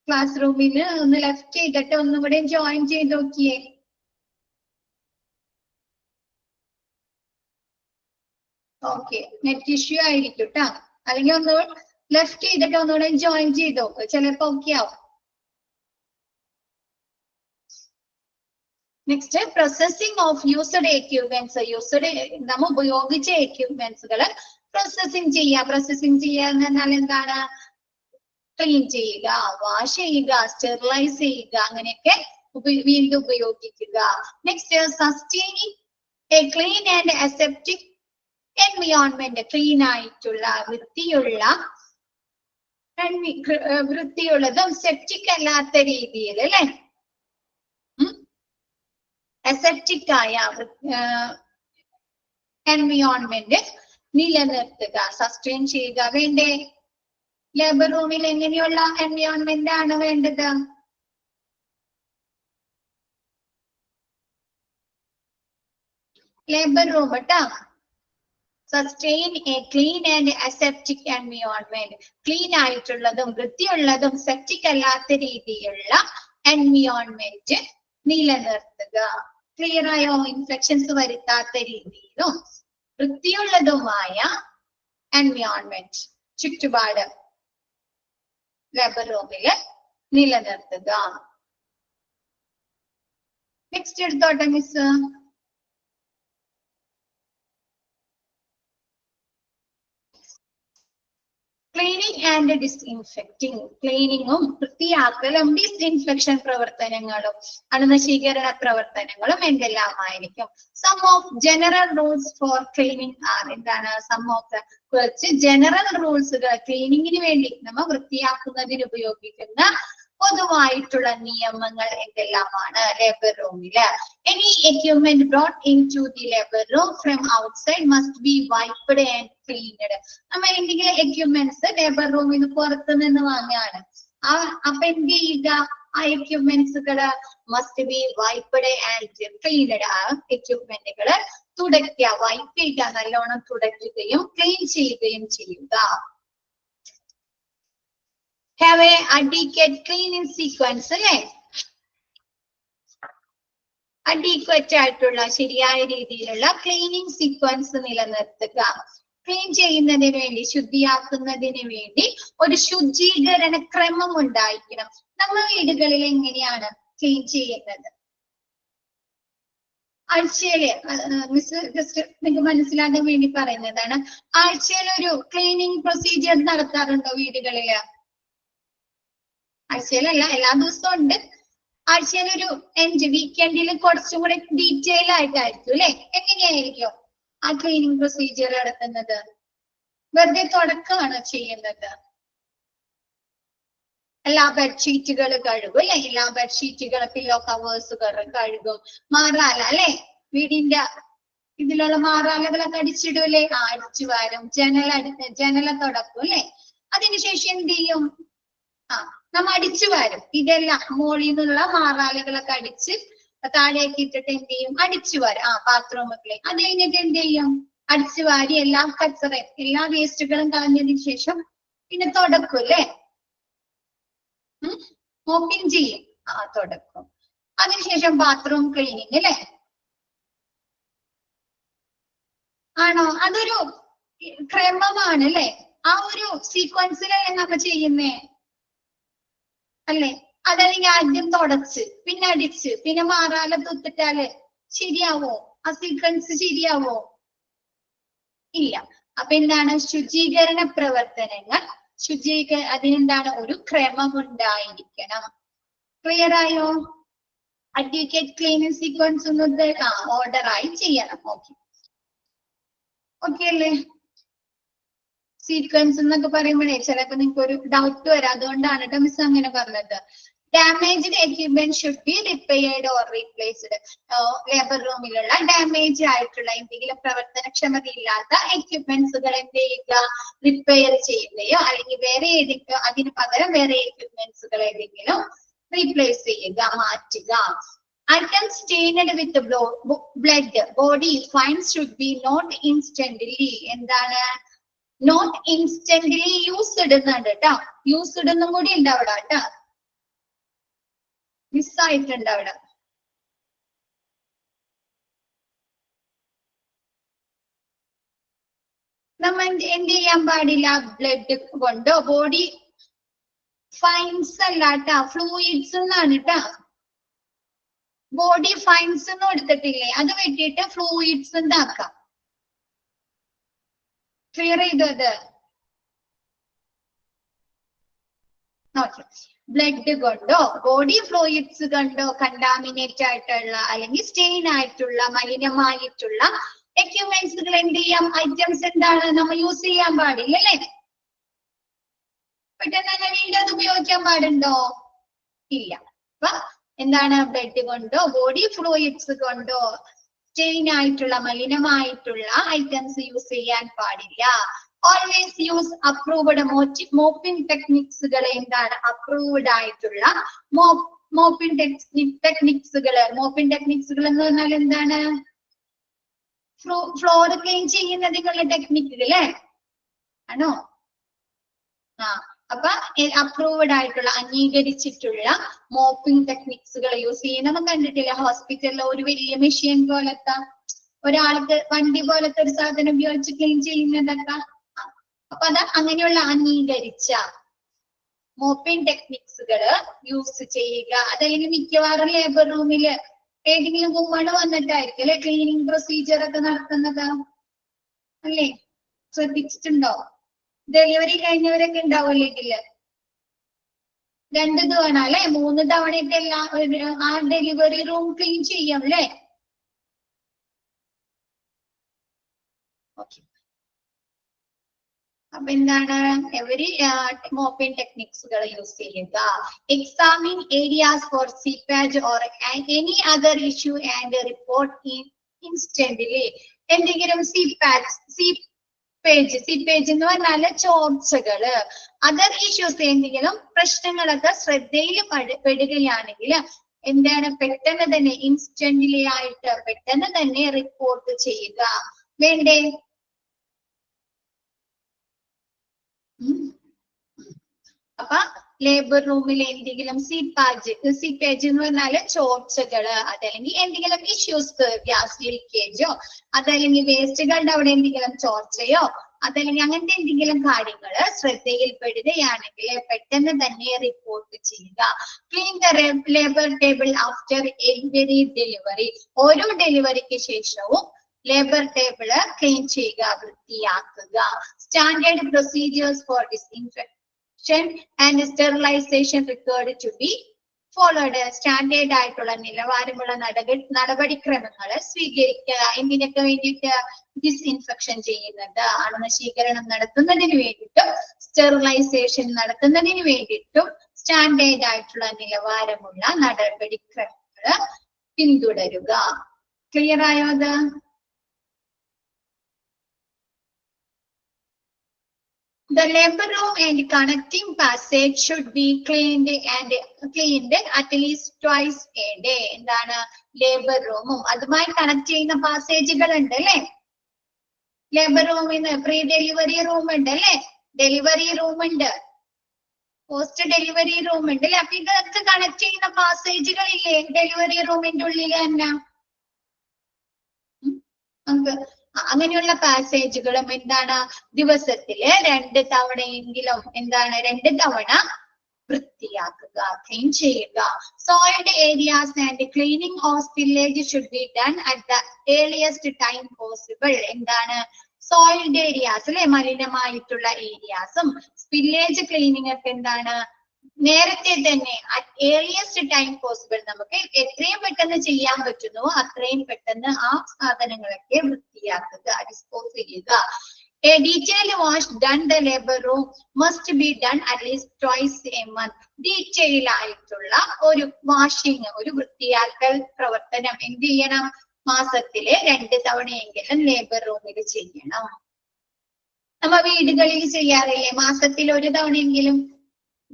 ക്ലാസ് റൂമിൽ ഒന്ന് ലെഫ്റ്റ് ചെയ്തിട്ട് ഒന്നും കൂടെ ജോയിൻ ചെയ്ത് നോക്കിയേ. ഓക്കെ, നെറ്റ് ഇഷ്യൂ ആയിരിക്കും കേട്ടോ. അല്ലെങ്കിൽ ഒന്ന് ലെഫ്റ്റ് ചെയ്തിട്ട് ഒന്നുകൂടെ ജോയിൻ ചെയ്ത് നോക്ക്, ചിലപ്പോ ഓക്കെ ആവും. Next, processing of used equipments. Used നമ്മൾ ഉപയോഗിച്ച എക്യുപ്മെന്റ്സുകൾ പ്രോസസിംഗ് ചെയ്യുക. പ്രോസസിംഗ് ചെയ്യുക എന്ന് പറഞ്ഞാൽ എന്താണ്? ക്ലീൻ ചെയ്യുക, വാഷ് ചെയ്യുക, സ്റ്റെറിലൈസ് ചെയ്യുക, അങ്ങനെയൊക്കെ വീണ്ടും ഉപയോഗിക്കുക. Next, sustaining A clean and aseptic environment. Clean ആയിട്ടുള്ള വൃത്തിയുള്ളതും സെപ്റ്റിക് അല്ലാത്ത രീതിയിൽ അല്ലെ, അസെപ്റ്റിക് ആയ എൻവിയോൺമെന്റ് നിലനിർത്തുക, സസ്റ്റെയിൻ ചെയ്യുക. വേണ്ടേ? ലേബർ റൂമിൽ എങ്ങനെയുള്ള എൻവിയോൺമെന്റ് ആണ് വേണ്ടത്? ലേബർ റൂം കേട്ടോ. Sustain A clean and aseptic environment. Clean ആയിട്ടുള്ളതും വൃത്തിയുള്ളതും സെപ്റ്റിക് അല്ലാത്ത രീതിയിലുള്ള എൻവിയോൺമെന്റ് നിലനിർത്തുക. ക്ലിയർ ആയോ? ഇൻഫെക്ഷൻസ് വരുത്താത്ത രീതിയിലും വൃത്തിയുള്ളതുമായ എൻവിയോൺമെന്റ്, ചുറ്റുപാട് ലേബർ റൂമില് നിലനിർത്തുക. നെക്സ്റ്റ് എടുത്തോട്ടെ മിസ്. Cleaning and ഡിസ്ഇൻഫെക്റ്റിംഗ്. ക്ലീനിങ്ങും വൃത്തിയാക്കലും ഡിസ്ഇൻഫെക്ഷൻ പ്രവർത്തനങ്ങളും അണുനശീകരണ പ്രവർത്തനങ്ങളും എന്തെല്ലാമായിരിക്കും? Some of general rules for cleaning are. എന്താണ്? സം ഓഫ് കുറച്ച് ജനറൽ റൂൾസുകൾ, ക്ലീനിങ്ങിന് വേണ്ടി നമ്മൾ വൃത്തിയാക്കുന്നതിന് ഉപയോഗിക്കുന്ന പൊതുവായിട്ടുള്ള നിയമങ്ങൾ എന്തെല്ലാമാണ് ലേബർ റൂമില്? Any equipment brought in to the labour room from outside must be wiped and cleaned. നമ്മൾ എന്തെങ്കിലും എക്യുപ്മെന്റ്സ് ലേബർ റൂമിൽ നിന്ന് പുറത്തു നിന്ന് വാങ്ങുകയാണ്, അപ്പൊ എന്ത് ചെയ്യുക? ആ എക്യുപ്മെന്റ്സുകള് must be wiped and cleaned. ആ എക്യുപ്മെന്റുകള് തുടയ്ക്കുക, വൈപ്പ് ചെയ്യുക, നല്ലോണം തുടയ്ക്കുകയും ക്ലീൻ ചെയ്യുകയും ചെയ്യുക. Have a adequate cleaning sequence അല്ലേ? അഡീക്വറ്റ് ആയിട്ടുള്ള ശരിയായ രീതിയിലുള്ള ക്ലീനിങ് സീക്വൻസ് നിലനിർത്തുക. ക്ലീൻ ചെയ്യുന്നതിന് വേണ്ടി, ശുദ്ധിയാക്കുന്നതിന് വേണ്ടി ഒരു ശുചീകരണ ക്രമം ഉണ്ടായിരിക്കണം. നമ്മൾ വീടുകളിൽ എങ്ങനെയാണ് ക്ലീൻ ചെയ്യുന്നത്? ആഴ്ചയില് മിസ് ജസ്റ്റ് നിങ്ങൾക്ക് മനസ്സിലാക്കാൻ വേണ്ടി പറയുന്നതാണ്. ആഴ്ചയിൽ ഒരു ക്ലീനിങ് പ്രൊസീജിയർ നടത്താറുണ്ടോ വീടുകളില്? ആഴ്ചയിലല്ല, എല്ലാ ദിവസവും ഉണ്ട്. ആഴ്ചയിൽ ഒരു 5 വീക്കെൻഡിൽ കുറച്ചും കൂടെ ഡീറ്റെയിൽ ആയിട്ടായിരിക്കും അല്ലെ? എങ്ങനെയായിരിക്കും ആ ക്ലീനിങ് പ്രൊസീജിയർ നടത്തുന്നത്? വെറുതെ തുടക്കമാണ് ചെയ്യുന്നത്. എല്ലാ ബെഡ്ഷീറ്റുകൾ കഴുകും അല്ലെ? എല്ലാ ബെഡ്ഷീറ്റുകൾ, പില്ലോ കവേഴ്സുകൾ കഴുകും. മാറാല അല്ലെ? വീടിന്റെ ഇതിലുള്ള മാറാലകളൊക്കെ അടിച്ചിടൂലേ? അടിച്ചു വാരും. ജനല തുടക്കും അല്ലെ? അതിനുശേഷം എന്ത് ചെയ്യും? നമ്മ അടിച്ചു വാരും. ഇതെല്ലാം മോളിൽ നിന്നുള്ള മാറാലകളൊക്കെ അടിച്ച് താഴേക്ക് ഇട്ടിട്ട് എന്ത് ചെയ്യും? അടിച്ചു വാരും. ബാത്റൂമുകളെ. അത് കഴിഞ്ഞിട്ട് എന്ത് ചെയ്യും? അടിച്ചു വാരി എല്ലാ കച്ചറയും എല്ലാ വേസ്റ്റുകളും കളഞ്ഞതിന് ശേഷം പിന്നെ തുടക്കും അല്ലേ? മോപ്പിംഗ് ചെയ്യും. തുടക്കും. അതിനുശേഷം ബാത്റൂം ക്ലീനിങ് അല്ലേ? ആണോ? അതൊരു ക്രമമാണ് അല്ലെ? ആ ഒരു സീക്വൻസിലല്ലേ നമ്മ ചെയ്യുന്നേ അല്ലേ? അതല്ലെങ്കിൽ ആദ്യം തുടച്ച് പിന്നെ അടിച്ച് പിന്നെ മാറാല തുത്തിട്ടാല് ശരിയാവോ? ആ സീക്വൻസ് ശരിയാവോ? ഇല്ല. അപ്പൊ എന്താണ്? ശുചീകരണ പ്രവർത്തനങ്ങൾ അതിനെന്താണ്? ഒരു ക്രമം ഉണ്ടായിരിക്കണം. ക്ലിയർ ആയോ? അഡ്യൂക്കേറ്റ് ക്ലീനിങ് സീക്വൻസ് ഒന്നും ഓർഡർ ആയി ചെയ്യണം. ഓക്കെ അല്ലേ? സീക്വൻസ് എന്നൊക്കെ പറയുമ്പോഴേ ചിലപ്പോ നിങ്ങൾക്ക് ഒരു ഡൗട്ട് വരാം. അതുകൊണ്ടാണ് കേട്ടോ മിസ് അങ്ങനെ പറഞ്ഞത്. Damaged equipment should be repaired or replaced. ലേബർ റൂമിലുള്ള ഡാമേജ് ആയിട്ടുള്ള എന്തെങ്കിലും പ്രവർത്തനക്ഷമതയില്ലാത്ത എക്യുപ്മെന്റ്സുകൾ എന്ത് ചെയ്യുക? റിപ്പയർ ചെയ്യുകയോ അല്ലെങ്കിൽ വേറെ ഏതെങ്കിലും അതിന് പകരം വേറെ എക്യുപ്മെന്റ്സുകൾ ഏതെങ്കിലും റീപ്ലേസ് ചെയ്യുക, മാറ്റുക. Items stained with blood, body fines should be not instantly. എന്താണ്? നോട്ട് ഇൻസ്റ്റന്റ്ലി യൂസ്ഡ് എന്നുണ്ട് കേട്ടോ. യൂസ്ഡ് എന്നും കൂടി ഉണ്ട് അവിടെ കേട്ടോ. മിസ്സായിട്ടുണ്ട് അവിടെ. നമ്മൾ എന്ത് ചെയ്യാൻ പാടില്ല? ബ്ലഡ് കൊണ്ടോ ബോഡി ഫൈൻസ് അല്ല കേട്ടാ, ഫ്ലൂയിഡ്സ് എന്നാണ് കേട്ടാ. ബോഡി ഫൈൻസ് ഒന്നും എടുത്തിട്ടില്ലേ? അത് വെട്ടിയിട്ട് ഫ്ലൂയിഡ്സ് എന്താക്കാം. ക്ലിയർ ചെയ്തത്? ബ്ലഡ് കൊണ്ടോ ബോഡി ഫ്ലൂയിഡ്സ് കൊണ്ടോ കണ്ടാമിനേറ്റ് ആയിട്ടുള്ള അല്ലെങ്കിൽ സ്റ്റെയിൻ ആയിട്ടുള്ള മലിനമായിട്ടുള്ള എക്യുപ്മെന്റ്സുകൾ എന്ത് ചെയ്യാം? ഐറ്റംസ് എന്താണ്? നമ്മൾ യൂസ് ചെയ്യാൻ പാടില്ല അല്ലേ? പെട്ടെന്ന് തന്നെ വീണ്ടും അത് ഉപയോഗിക്കാൻ പാടുണ്ടോ? ഇല്ല. അപ്പൊ എന്താണ്? ബ്ലഡ് കൊണ്ടോ ബോഡി ഫ്ലൂയിഡ്സ് കൊണ്ടോ സ്റ്റെയിൻ ആയിട്ടുള്ള മലിനമായിട്ടുള്ള ഐറ്റംസ് യൂസ് ചെയ്യാൻ പാടില്ല. ഓൾവേസ് യൂസ് അപ്രൂവ്ഡ് മോപ്പിംഗ് ടെക്നിക്സുകൾ. എന്താണ് അപ്രൂവ്ഡ് ആയിട്ടുള്ള മോപ്പിംഗ് ടെക്നിക്സുകൾ? മോപ്പിംഗ് ടെക്നിക്സുകൾ എന്ന് പറഞ്ഞാൽ എന്താണ്? ഫ്ലോർ ക്ലീൻ ചെയ്യുന്നതിനുള്ള ടെക്നിക്കുകൾ അല്ലേ? ആണോ? അപ്പൊ അപ്രൂവ്ഡ് ആയിട്ടുള്ള അംഗീകരിച്ചിട്ടുള്ള മോപ്പിംഗ് ടെക്നിക്സുകൾ യൂസ് ചെയ്യുന്നത് കണ്ടിട്ടില്ല? ഹോസ്പിറ്റലിലെ ഒരു വലിയ മെഷീൻ പോലത്തെ ഒരാൾക്ക് വണ്ടി പോലത്തെ ഒരു സാധനം ഉപയോഗിച്ച് ക്ലീൻ ചെയ്യുന്നതൊക്കെ. അപ്പൊ അത് അങ്ങനെയുള്ള അംഗീകരിച്ച മോപ്പിംഗ് ടെക്നിക്സുകൾ യൂസ് ചെയ്യുക. അതല്ലെങ്കിൽ മിക്കവാറും ലേബർ റൂമില് ഏതെങ്കിലും വുമണ് വന്നിട്ടായിരിക്കും അല്ലെ ക്ലീനിങ് പ്രൊസീജിയർ ഒക്കെ നടത്തുന്നത് അല്ലേ? ശ്രദ്ധിച്ചിട്ടുണ്ടോ? ഡെലിവറി കഴിഞ്ഞവരൊക്കെ ഉണ്ടാവില്ലെങ്കിൽ 2 തവണ അല്ലെ 3 തവണയൊക്കെ എല്ലാം ആ ഡെലിവറി റൂം ക്ലീൻ ചെയ്യാം അല്ലെ? അപ്പൊ എന്താണ്? എവരി മോപ്പിംഗ് ടെക്നിക്സുകൾ യൂസ് ചെയ്യുക. Examine areas for seepage or any other issue and report instantly. എന്തെങ്കിലും സീപ്പേജ് എന്ന് പറഞ്ഞാല് ചോർച്ചകള്, അതർ ഇഷ്യൂസ് എന്തെങ്കിലും പ്രശ്നങ്ങളൊക്കെ ശ്രദ്ധയിൽ പെടുകയാണെങ്കിൽ എന്താണ്? പെട്ടെന്ന് തന്നെ ഇൻസ്റ്റന്റ്ലി ആയിട്ട് പെട്ടെന്ന് തന്നെ റിപ്പോർട്ട് ചെയ്യുക. വേണ്ടേ? അപ്പൊ ലേബർ റൂമിൽ എന്തെങ്കിലും സീപ്പേജ് എന്ന് പറഞ്ഞാല് ചോർച്ചകള്, അതല്ലെങ്കിൽ എന്തെങ്കിലും ഇഷ്യൂസ്, ഗ്യാസ് ലീക്കേജോ അതല്ലെങ്കിൽ വേസ്റ്റുകളുടെ അവിടെ എന്തെങ്കിലും ചോർച്ചയോ അതല്ലെങ്കിൽ അങ്ങനത്തെ എന്തെങ്കിലും കാര്യങ്ങള് ശ്രദ്ധയിൽപ്പെടുകയാണെങ്കിൽ പെട്ടെന്ന് തന്നെ റിപ്പോർട്ട് ചെയ്യുക. Clean the labour table after every delivery. ഓരോ ഡെലിവറിക്ക് ശേഷവും ലേബർ ടേബിള് ക്ലീൻ ചെയ്യുക, വൃത്തിയാക്കുക. Standard procedures for disinfection and sterilisation required to be followed. Standard ആയിട്ടുള്ള നിലവാരമുള്ള നടപടിക്രമങ്ങൾ സ്വീകരിക്കുക. എന്തിനൊക്കെ വേണ്ടിയിട്ട്? ഡിസ്ഇൻഫെക്ഷൻ ചെയ്യുന്നത്, അണുനശീകരണം നടത്തുന്നതിന് വേണ്ടിയിട്ടും സ്റ്റെറിലൈസേഷൻ നടത്തുന്നതിന് വേണ്ടിയിട്ടും സ്റ്റാൻഡേർഡ് ആയിട്ടുള്ള നിലവാരമുള്ള നടപടിക്രമങ്ങൾ പിന്തുടരുക. ക്ലിയർ ആയോ അത്? The labor room and connecting passage should be cleaned at least twice a day. എന്താണ് ലേബർ റൂമും അതുമായി കണക്ട് ചെയ്യുന്ന പാസേജുകൾ ഉണ്ട് അല്ലെ. ലേബർ റൂമിന് പ്രീ ഡെലിവറി റൂം ഉണ്ട് അല്ലെ, ഡെലിവറി റൂം ഉണ്ട്, പോസ്റ്റ് ഡെലിവറി റൂം ഉണ്ട് അല്ലെ. അപ്പൊ ഇതൊക്കെ കണക്ട് ചെയ്യുന്ന പാസേജുകൾ ഇല്ലേ ഡെലിവറി റൂമിന്റെ ഉള്ളിൽ തന്നെ. അങ്ങനെയുള്ള പാസേജുകളും എന്താണ് ദിവസത്തില് 2 തവണയെങ്കിലും എന്താണ് 2 തവണ വൃത്തിയാക്കുക, ക്ലീൻ ചെയ്യുക. Soiled areas and cleaning of spillage should be done at the earliest time possible. എന്താണ് സോയിൽഡ് ഏരിയാസ് അല്ലെ, മലിനമായിട്ടുള്ള ഏരിയാസും സ്പില്ലേജ് ക്ലീനിങ് ഒക്കെ എന്താണ് നേരത്തെ തന്നെ അറ്റ് ഏർലിയസ്റ്റ് ടൈം പോസിബിൾ, നമുക്ക് എത്രയും പെട്ടെന്ന് ചെയ്യാൻ പറ്റുന്നുവോ അത്രയും പെട്ടെന്ന് ആ സാധനങ്ങളൊക്കെ വൃത്തിയാക്കുക, ഡിസ്പോസ് ചെയ്യുക. A detailed wash done the labor room must be done at least twice a month. Detail ആയിട്ടുള്ള ഒരു വാഷിംഗ്, ഒരു വൃത്തിയാക്കൽ പ്രവർത്തനം എന്ത് ചെയ്യണം, മാസത്തില് 2 തവണയെങ്കിലും ലേബർ റൂമിൽ ചെയ്യണം. നമ്മ വീടുകളിൽ ചെയ്യാറില്ലേ, മാസത്തിൽ 1 തവണയെങ്കിലും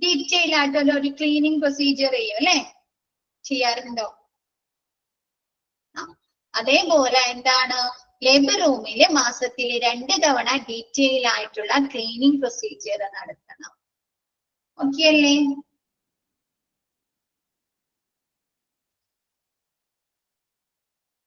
ഡീറ്റെയിൽ ആയിട്ടുള്ള ഒരു ക്ലീനിങ് പ്രൊസീജിയർ ചെയ്യും അല്ലെ, ചെയ്യാറുണ്ടോ? അതേപോലെ എന്താണ് ലേബർ റൂമില് മാസത്തില് 2 തവണ ഡീറ്റെയിൽ ആയിട്ടുള്ള ക്ലീനിങ് പ്രൊസീജിയർ നടത്തണം. ഓക്കെ അല്ലേ?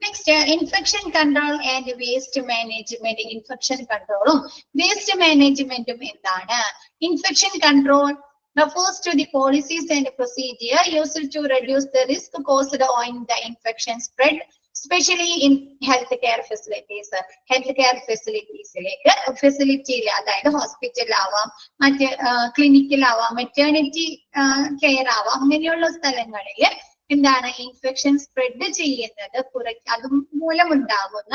Next infection control and waste management. Infection കൺട്രോളും വേസ്റ്റ് മാനേജ്മെന്റും എന്താണ്? Infection control refers to the policies and procedure used to reduce the risk caused owing the infection spread, especially in healthcare facilities. Healthcare facilities ഫെസിലിറ്റിയിൽ, അതായത് ഹോസ്പിറ്റലാവാം, മറ്റ് ക്ലിനിക്കിലാവാം, maternity care ആവാം, അങ്ങനെയുള്ള സ്ഥലങ്ങളിൽ എന്താണ് infection spread ചെയ്യുന്നത് അതുമൂലമുണ്ടാകുന്ന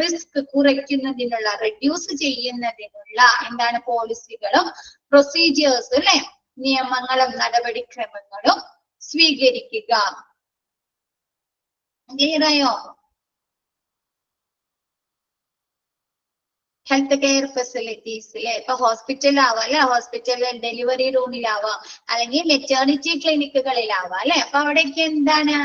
റിസ്ക് കുറയ്ക്കുന്നതിനുള്ള, റെഡ്യൂസ് ചെയ്യുന്നതിനുള്ള എന്താണ് പോളിസികളും പ്രൊസീജിയേഴ്സും അല്ലെ, നിയമങ്ങളും നടപടിക്രമങ്ങളും സ്വീകരിക്കുക. ക്ലിയറായോ? ഹെൽത്ത് കെയർ ഫെസിലിറ്റീസിലെ ഇപ്പൊ ഹോസ്പിറ്റലാവാം അല്ലെ, ഹോസ്പിറ്റലിൽ ഡെലിവറി റൂമിലാവാം, അല്ലെങ്കിൽ മെറ്റേണിറ്റി ക്ലിനിക്കുകളിലാവാം അല്ലെ. അപ്പൊ അവിടേക്ക് എന്താണ്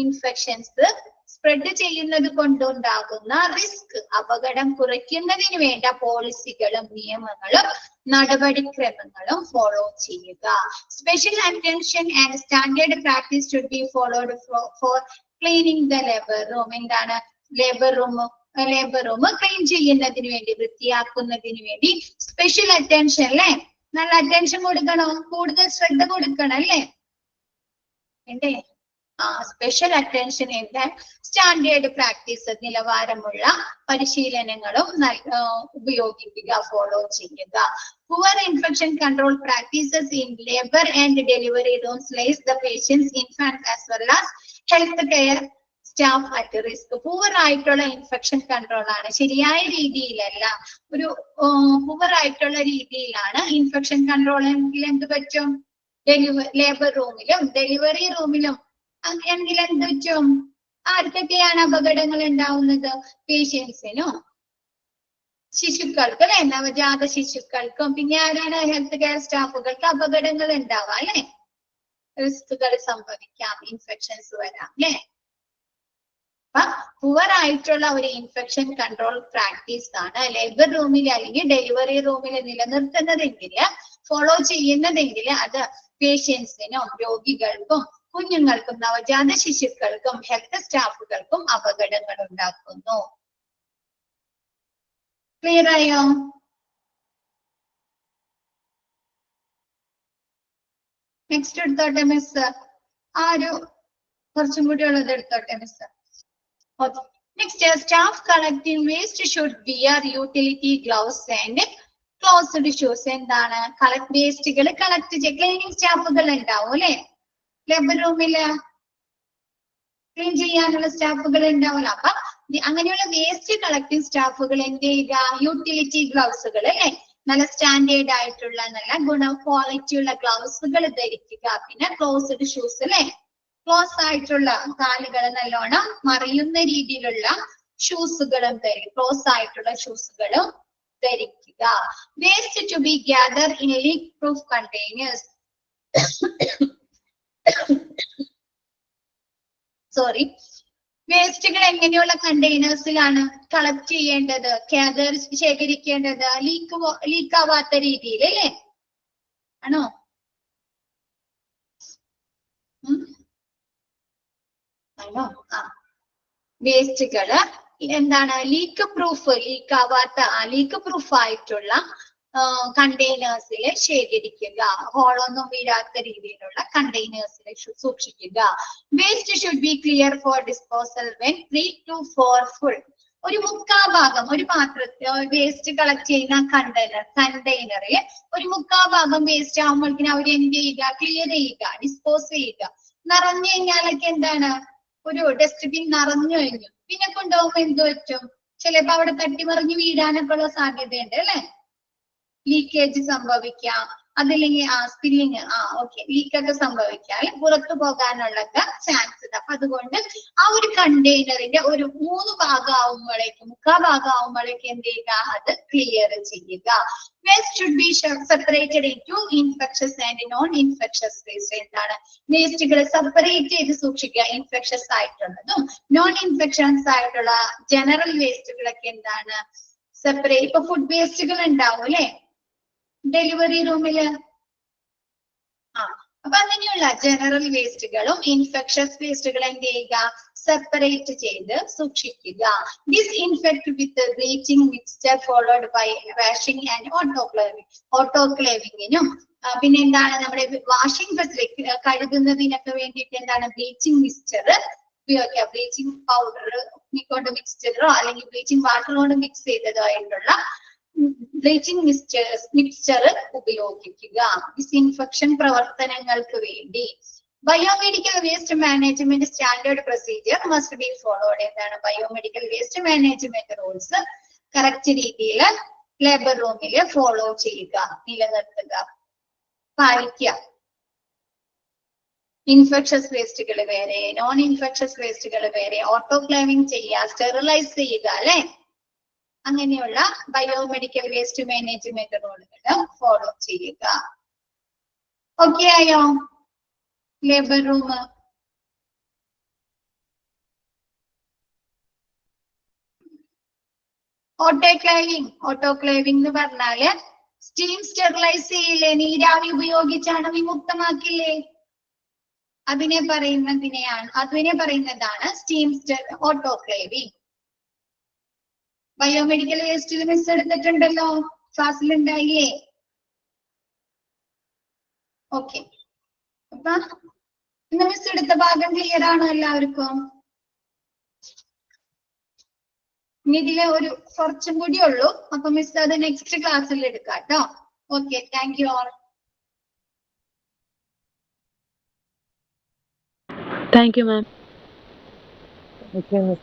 ഇൻഫെക്ഷൻസ് സ്പ്രെഡ് ചെയ്യുന്നത് കൊണ്ടുണ്ടാകുന്ന റിസ്ക്, അപകടം കുറയ്ക്കുന്നതിന് വേണ്ട പോളിസികളും നിയമങ്ങളും നടപടിക്രമങ്ങളും ഫോളോ ചെയ്യുക. Special attention and standard practice should be followed four cleaning the labour room. എന്താണ് ലേബർ റൂം ക്ലീൻ ചെയ്യുന്നതിന് വേണ്ടി, വൃത്തിയാക്കുന്നതിന് വേണ്ടി സ്പെഷ്യൽ അറ്റൻഷൻ അല്ലെ, നല്ല അറ്റൻഷൻ കൊടുക്കണം, കൂടുതൽ ശ്രദ്ധ കൊടുക്കണം അല്ലെ, വേണ്ടേ? സ്പെഷ്യൽ അറ്റൻഷൻ എന്താ? സ്റ്റാൻഡേർഡ് പ്രാക്ടീസ്, നിലവാരമുള്ള പരിശീലനങ്ങളും ഉപയോഗിക്കുക, ഫോളോ ചെയ്യുക. Poor infection control practices in labor and delivery rooms lays the patients, infants as well as health care staff at risk. Poor ആയിട്ടുള്ള ഇൻഫെക്ഷൻ കൺട്രോൾ ആണ്, ശരിയായ രീതിയിലല്ല, ഒരു poor ആയിട്ടുള്ള രീതിയിലാണ് ഇൻഫെക്ഷൻ കൺട്രോൾ എങ്കിൽ എന്ത് പറ്റും? ലേബർ റൂമിലും ഡെലിവറി റൂമിലും എങ്കിൽ എന്ത് പറ്റും? ആർക്കൊക്കെയാണ് അപകടങ്ങൾ ഉണ്ടാവുന്നത്? പേഷ്യൻസിനും ശിശുക്കൾക്കും അല്ലെ, നവജാത ശിശുക്കൾക്കും. പിന്നെ ആരാണ്? ഹെൽത്ത് കെയർ സ്റ്റാഫുകൾക്ക് അപകടങ്ങൾ ഉണ്ടാവാം അല്ലെ, റിസ്കുകൾ സംഭവിക്കാം, ഇൻഫെക്ഷൻസ് വരാം അല്ലെ. അപ്പൊ പുവർ ആയിട്ടുള്ള ഒരു ഇൻഫെക്ഷൻ കൺട്രോൾ പ്രാക്ടീസ് ആണ് ലേബർ റൂമിൽ അല്ലെങ്കിൽ ഡെലിവറി റൂമിൽ നിലനിർത്തുന്നതെങ്കിൽ, ഫോളോ ചെയ്യുന്നതെങ്കിൽ അത് പേഷ്യൻസിനും രോഗികൾക്കും കുഞ്ഞുങ്ങൾക്കും നവജാത ശിശുക്കൾക്കും ഹെൽത്ത് സ്റ്റാഫുകൾക്കും അപകടങ്ങൾ ഉണ്ടാക്കുന്നു. ക്ലിയർ ആയോ? നെക്സ്റ്റ് എടുത്തോട്ടെ മിസ്, കുറച്ചും കൂടി ഉള്ളത് എടുത്തോട്ടെ miss. Okay, next staff collecting waste should wear utility gloves and closed shoes. എന്താണ്? വേസ്റ്റുകൾ കളക്ട് ചെയ്യ ക്ലീനിങ് സ്റ്റാഫുകൾ ഉണ്ടാവും അല്ലെ, ലേബർ റൂമില് ക്ലീൻ ചെയ്യാനുള്ള സ്റ്റാഫുകൾ ഉണ്ടാവില്ല. അപ്പൊ അങ്ങനെയുള്ള വേസ്റ്റ് കളക്ടിങ് സ്റ്റാഫുകൾ എന്ത് ചെയ്യുക? യൂട്ടിലിറ്റി ഗ്ലൗസുകൾ അല്ലെ, നല്ല സ്റ്റാൻഡേർഡ് ആയിട്ടുള്ള നല്ല ക്വാളിറ്റിയുള്ള ഗ്ലൗസുകൾ ധരിക്കുക. പിന്നെ ക്ലോസ്ഡ് ഷൂസ് അല്ലെ, ക്ലോസ് ആയിട്ടുള്ള കാലുകൾ നല്ലോണം മറിയുന്ന രീതിയിലുള്ള ഷൂസുകളും ക്ലോസ് ആയിട്ടുള്ള ഷൂസുകളും ധരിക്കുക. Waste to be gather in leak proof containers. Sorry, വേസ്റ്റുകൾ എങ്ങനെയുള്ള കണ്ടെയ്നേഴ്സിലാണ് കളക്ട് ചെയ്യേണ്ടത്, ഗ്യാദർ ശേഖരിക്കേണ്ടത്? ലീക്ക് ആവാത്ത രീതിയിൽ അല്ലേ? ആണോ? ആണോ? ആ, വേസ്റ്റുകള് എന്താണ് ലീക്ക് പ്രൂഫ്, ലീക്ക് പ്രൂഫ് ആയിട്ടുള്ള കണ്ടെയ്നേഴ്സിൽ ശേഖരിക്കുക. ഹോളൊന്നും വീഴാത്ത രീതിയിലുള്ള കണ്ടെയ്നേഴ്സിൽ സൂക്ഷിക്കുക. Waste should be clear for disposal when 3 to 4 full. ഒരു മുക്കാഭാഗം, ഒരു പാത്രത്തിൽ വേസ്റ്റ് കളക്ട് ചെയ്യുന്ന കണ്ടെയ്നറിൽ ഒരു മുക്കാഭാഗം വേസ്റ്റ് ആകുമ്പോഴേക്കും അവർ എന്ത് ചെയ്യുക? ക്ലിയർ ചെയ്യുക, ഡിസ്പോസ് ചെയ്യുക. നിറഞ്ഞു കഴിഞ്ഞാലൊക്കെ എന്താണ്, ഒരു ഡസ്റ്റ്ബിൻ നിറഞ്ഞു കഴിഞ്ഞു, പിന്നെ കൊണ്ടുപോകുമ്പോ എന്ത് പറ്റും? ചിലപ്പോ അവിടെ തട്ടിമറിഞ്ഞ് വീഴാനൊക്കെ ഉള്ള സാധ്യതയുണ്ട് അല്ലെ? ലീക്കേജ് സംഭവിക്കാം, അതില്ലെങ്കിൽ സ്പില്ലിങ്, ഓക്കെ, ലീക്കൊക്കെ സംഭവിക്കാം, പുറത്തു പോകാനുള്ള ചാൻസ് ഉണ്ട്. അപ്പൊ അതുകൊണ്ട് ആ ഒരു കണ്ടെയ്നറിന്റെ ഒരു 3 ഭാഗം ആവുമ്പോഴേക്കും, മുക്കാ ഭാഗം ആവുമ്പോഴേക്കും എന്ത് ചെയ്യുക? അത് ക്ലിയർ ചെയ്യുക. Waste should be separated into infectious and non infectious waste. എന്താണ്? വേസ്റ്റുകൾ സെപ്പറേറ്റ് ചെയ്ത് സൂക്ഷിക്കുക. ഇൻഫെക്ഷസ് ആയിട്ടുള്ളതും നോൺ ഇൻഫെക്ഷൻസ് ആയിട്ടുള്ള ജനറൽ വേസ്റ്റുകളൊക്കെ എന്താണ്? സെപ്പറേറ്റ്. ഇപ്പൊ ഫുഡ് വേസ്റ്റുകൾ ഉണ്ടാവും അല്ലെ ഡെലിവറി റൂമില്, അപ്പൊ അങ്ങനെയുള്ള ജനറൽ വേസ്റ്റുകളും ഇൻഫെക്ഷസ് വേസ്റ്റുകൾ എന്ത് ചെയ്യുക? സെപ്പറേറ്റ് ചെയ്ത് സൂക്ഷിക്കുക. Disinfect with bleaching mixture followed by washing and autoclaving. ഓട്ടോക്ലേവിങ്ങിനും പിന്നെ എന്താണ്, നമ്മുടെ വാഷിംഗ് ഫെസിലിറ്റി കഴുകുന്നതിനൊക്കെ വേണ്ടിയിട്ട് എന്താണ്? ബ്ലീച്ചിങ് മിക്സ്ചർ ഉപയോഗിക്കുക. ബ്ലീച്ചിങ് പൗഡർ കൊണ്ട് മിക്സ്ചറോ അല്ലെങ്കിൽ ബ്ലീച്ചിങ് വാട്ടർ കൊണ്ട് മിക്സ് ചെയ്തതോ ആയിട്ടുള്ള ബ്ലീച്ചിങ് മിക്സ്ചർ ഉപയോഗിക്കുക ഡിസിൻഫെക്ഷൻ പ്രവർത്തനങ്ങൾക്ക് വേണ്ടി. Biomedical waste management standard procedure must be followed. എന്താണ്? Biomedical waste management rules correct രീതിയിൽ ലേബർ റൂമിൽ ഫോളോ ചെയ്യുക, നിലനിർത്തുക, പാലിക്കുക. ഇൻഫെക്ഷസ് വേസ്റ്റുകൾ വേറെ, നോൺ ഇൻഫെക്ഷസ് വേസ്റ്റുകൾ വേറെ, ഓട്ടോക്ലേവിംഗ് ചെയ്യുക, സ്റ്റെറിലൈസ് ചെയ്യുക അല്ലെ? അങ്ങനെയുള്ള ബയോമെഡിക്കൽ വേസ്റ്റ് മാനേജ്മെന്റ് റൂളുകൾ ഫോളോ ചെയ്യുക. ഓക്കെ ആയോ? ലേബർ റൂം ഓട്ടോക്ലേവിംഗ് എന്ന് പറഞ്ഞാല് സ്റ്റീം സ്റ്റെറിലൈസ് ചെയ്യില്ലേ? നീരാവി ഉപയോഗിച്ചാണ് വിമുക്തമാക്കില്ലേ? അതിനെ പറയുന്നതാണ് സ്റ്റീം ഓട്ടോക്ലേവിംഗ്. ബയോമെഡിക്കൽ വേസ്റ്റിൽ മിസ് എടുത്തിട്ടുണ്ടല്ലോ, ക്ലാസ്സിൽ ഉണ്ടായില്ലേ? ഓക്കെ, അപ്പൊ ഇന്ന് മിസ് എടുത്ത ഭാഗം ക്ലിയർ ആണോ എല്ലാവർക്കും? ഇനി ഇതില് കുറച്ചും കൂടി ഉള്ളൂ, അപ്പൊ മിസ് അത് നെക്സ്റ്റ് ക്ലാസ്സിൽ എടുക്കാം കേട്ടോ. Okay, thank you all. Thank you, ma'am. Okay, miss.